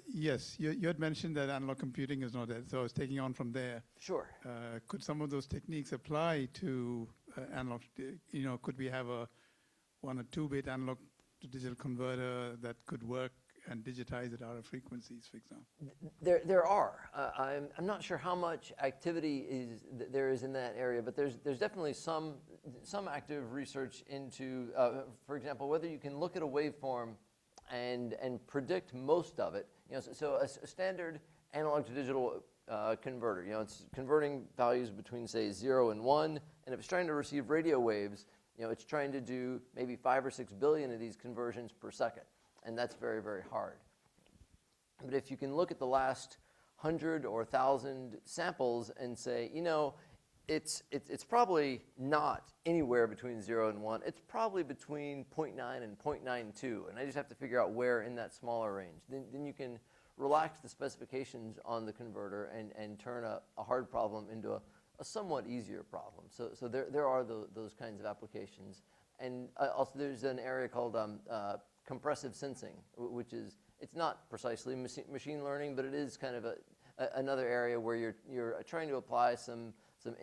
Yes, you had mentioned that analog computing is not dead, so I was taking on from there. Sure. Could some of those techniques apply to analog? Could we have a 1 or 2-bit analog to digital converter that could work and digitize at RF frequencies, for example? There are. I'm not sure how much activity there is in that area, but there's definitely some active research into, for example, whether you can look at a waveform and predict most of it. So a standard analog to digital converter, it's converting values between, say, 0 and 1, and if it's trying to receive radio waves, it's trying to do maybe 5 or 6 billion of these conversions per second, and that's very, very hard. But if you can look at the last 100 or 1,000 samples and say, it's probably not anywhere between 0 and 1. It's probably between 0.9 and 0.92, and I just have to figure out where in that smaller range. Then you can relax the specifications on the converter and turn a hard problem into a somewhat easier problem. So there are those kinds of applications. And also there's an area called compressive sensing, which is, it's not precisely machine learning, but it is kind of another area where you're trying to apply some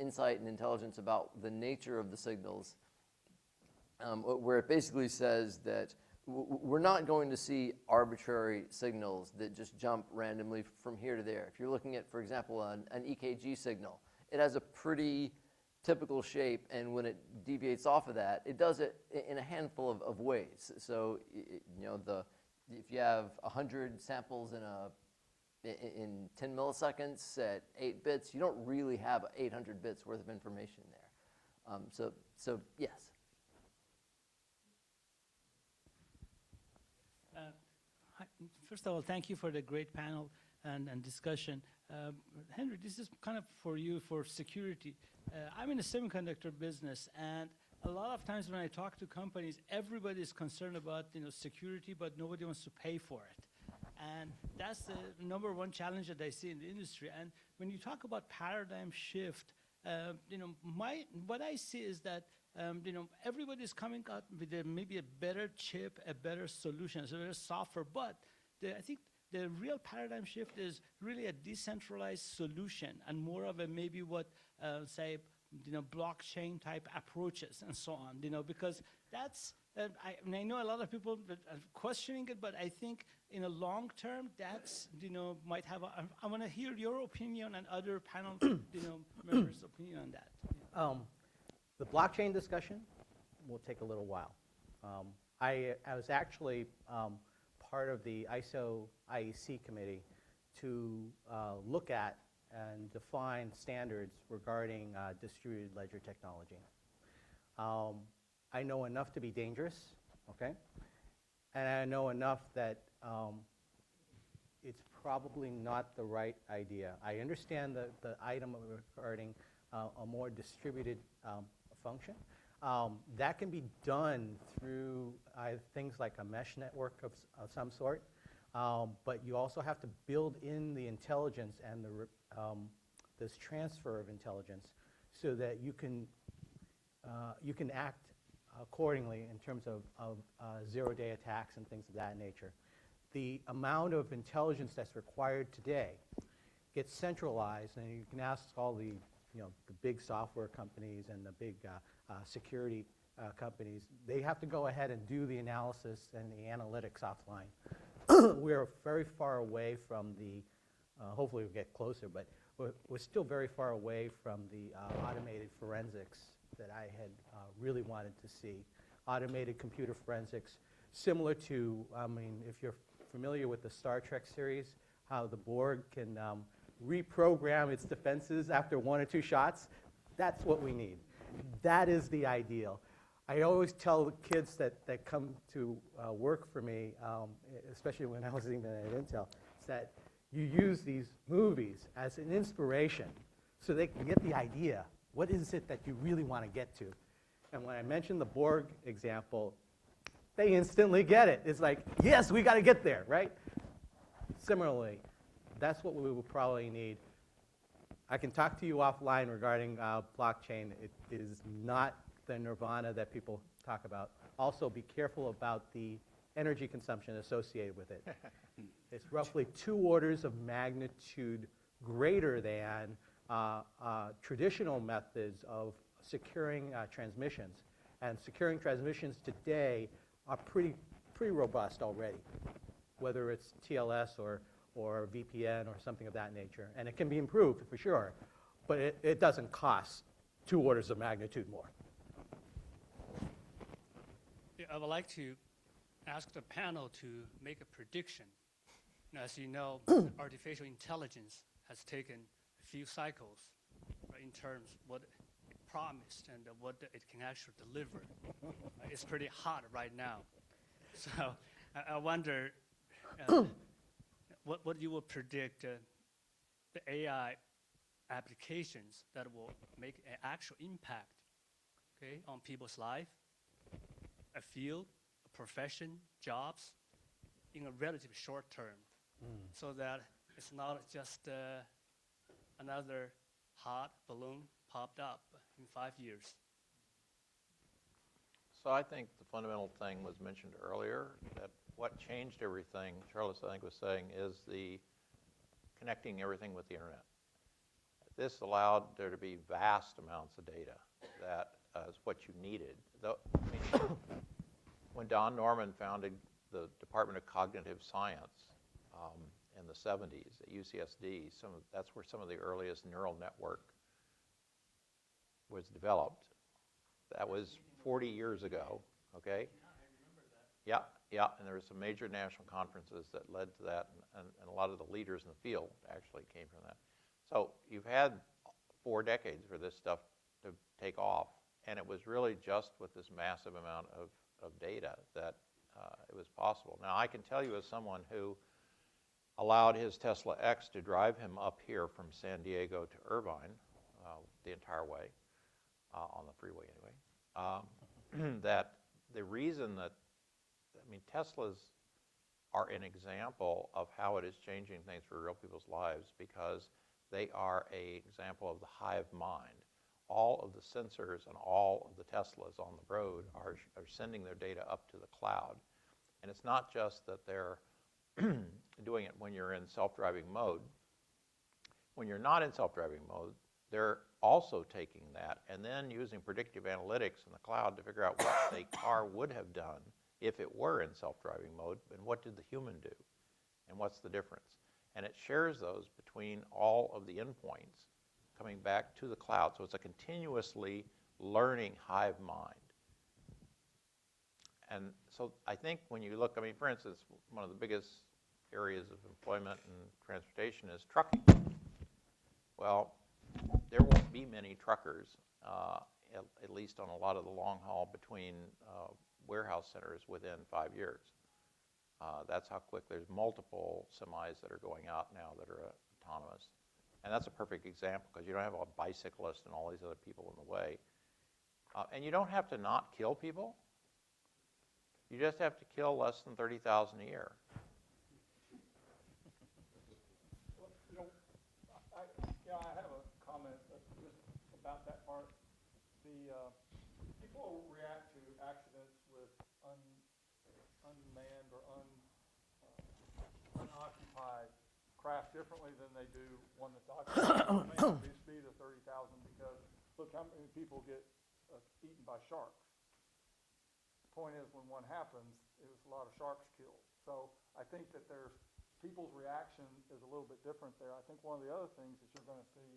insight and intelligence about the nature of the signals, where it basically says that we're not going to see arbitrary signals that just jump randomly from here to there. If you're looking at, for example, an EKG signal, it has a pretty typical shape, and when it deviates off of that, it does it in a handful of ways. So, if you have 100 samples in 10 milliseconds at 8 bits, you don't really have 800 bits worth of information there. So yes. Hi. First of all, thank you for the great panel and discussion. Henry, this is kind of for you for security. I'm in the semiconductor business, and a lot of times when I talk to companies, everybody is concerned about security, but nobody wants to pay for it. And that's the number one challenge that I see in the industry. And when you talk about paradigm shift, what I see is that everybody's coming out with maybe a better chip, a better solution, so better software. But I think the real paradigm shift is really a decentralized solution and more of a maybe what say blockchain type approaches and so on. Because that's I know a lot of people are questioning it, but I think in a long term, that's might have. I want to hear your opinion and other panel members' opinion on that. The blockchain discussion will take a little while. I was actually part of the ISO IEC committee to look at and define standards regarding distributed ledger technology. I know enough to be dangerous, okay? And I know enough that it's probably not the right idea. I understand the item regarding a more distributed function. That can be done through things like a mesh network of some sort, but you also have to build in the intelligence and this transfer of intelligence so that you can act accordingly in terms of zero-day attacks and things of that nature. The amount of intelligence that's required today gets centralized, and you can ask all the big software companies and the big security companies. They have to go ahead and do the analysis and the analytics offline. We're very far away from the, hopefully we'll get closer, but we're still very far away from the automated forensics that I had really wanted to see. Automated computer forensics, similar to, if you're familiar with the Star Trek series, how the Borg can reprogram its defenses after 1 or 2 shots. That's what we need. That is the ideal. I always tell the kids that come to work for me, especially when I was even at Intel, is that you use these movies as an inspiration so they can get the idea. What is it that you really want to get to? And when I mentioned the Borg example, they instantly get it. It's like, yes, we got to get there, right? Similarly, that's what we will probably need. I can talk to you offline regarding blockchain. It is not the nirvana that people talk about. Also, be careful about the energy consumption associated with it. It's roughly 2 orders of magnitude greater than traditional methods of securing transmissions. And securing transmissions today are pretty robust already, whether it's TLS or VPN or something of that nature. And it can be improved for sure, but it doesn't cost 2 orders of magnitude more. Yeah, I would like to ask the panel to make a prediction. Now, as you know, artificial intelligence has taken a few cycles, right, in terms of what it promised and what it can actually deliver. It's pretty hot right now. So I wonder what you will predict the AI applications that will make an actual impact, okay, on people's life, a field, a profession, jobs, in a relatively short term, so that it's not just another hot balloon popped up in 5 years. So I think the fundamental thing was mentioned earlier, that what changed everything, Charles, I think, was saying, is the connecting everything with the internet. This allowed there to be vast amounts of data that is what you needed. When Don Norman founded the Department of Cognitive Science in the 70s at UCSD, that's where some of the earliest neural network was developed. That was 40 years ago, okay? Yeah, and there were some major national conferences that led to that, and a lot of the leaders in the field actually came from that. So you've had 4 decades for this stuff to take off, and it was really just with this massive amount of data that it was possible. Now, I can tell you as someone who allowed his Tesla X to drive him up here from San Diego to Irvine the entire way, on the freeway anyway, that the reason that, Teslas are an example of how it is changing things for real people's lives, because they are an example of the hive mind. All of the sensors and all of the Teslas on the road are sending their data up to the cloud. And it's not just that they're doing it when you're in self-driving mode. When you're not in self-driving mode, they're also taking that and then using predictive analytics in the cloud to figure out what a car would have done if it were in self-driving mode, and what did the human do, and what's the difference. And it shares those between all of the endpoints coming back to the cloud. So it's a continuously learning hive mind. And so I think when you look, for instance, one of the biggest areas of employment and transportation is trucking. Well, there won't be many truckers, at least on a lot of the long haul between warehouse centers, within 5 years. That's how quick. There's multiple semis that are going out now that are autonomous. And that's a perfect example, because you don't have a bicyclist and all these other people in the way. And you don't have to not kill people. You just have to kill less than 30,000 a year. I have a comment just about that part. People react to accidents with unmanned or unoccupied craft differently than they do one that's occupied. It may not be the speed of 30,000, because look how many people get eaten by sharks. The point is, when one happens, there's a lot of sharks killed. So I think that people's reaction is a little bit different there. I think one of the other things that you're going to see,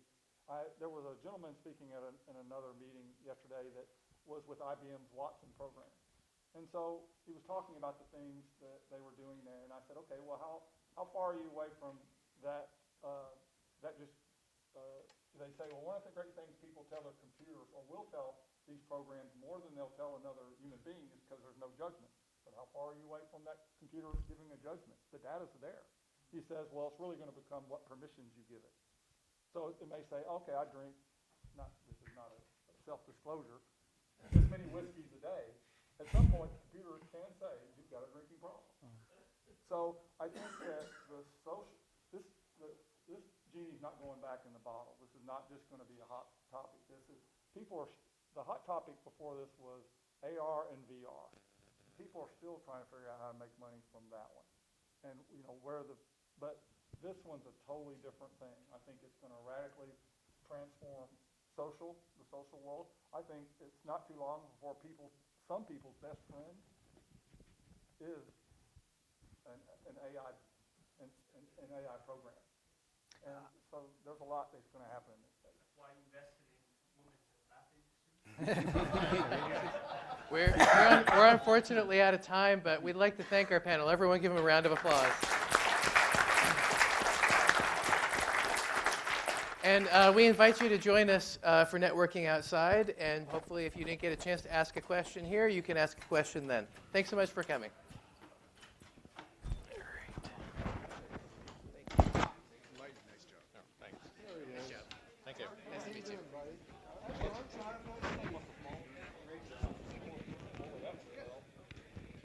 there was a gentleman speaking in another meeting yesterday that was with IBM's Watson program. And so he was talking about the things that they were doing there. And I said, okay, well, how far are you away from that they say, well, one of the great things people tell their computers, or will tell these programs more than they'll tell another human being, is because there's no judgment. But how far are you away from that computer giving a judgment? The data's there. He says, well, it's really going to become what permissions you give it. So it may say, okay, I drink, this is not a self-disclosure, this many whiskeys a day. At some point, the computer can say, you've got a drinking problem. So I think that this genie's not going back in the bottle. This is not just going to be a hot topic. The hot topic before this was AR and VR. People are still trying to figure out how to make money from that one. And but this one's a totally different thing. I think it's going to radically transform the social world. I think it's not too long before some people's best friend is an AI program. And so there's a lot that's going to happen in this space. That's why you invested in women's math industry. We're unfortunately out of time, but we'd like to thank our panel. Everyone give them a round of applause. And we invite you to join us for networking outside. And hopefully, if you didn't get a chance to ask a question here, you can ask a question then. Thanks so much for coming.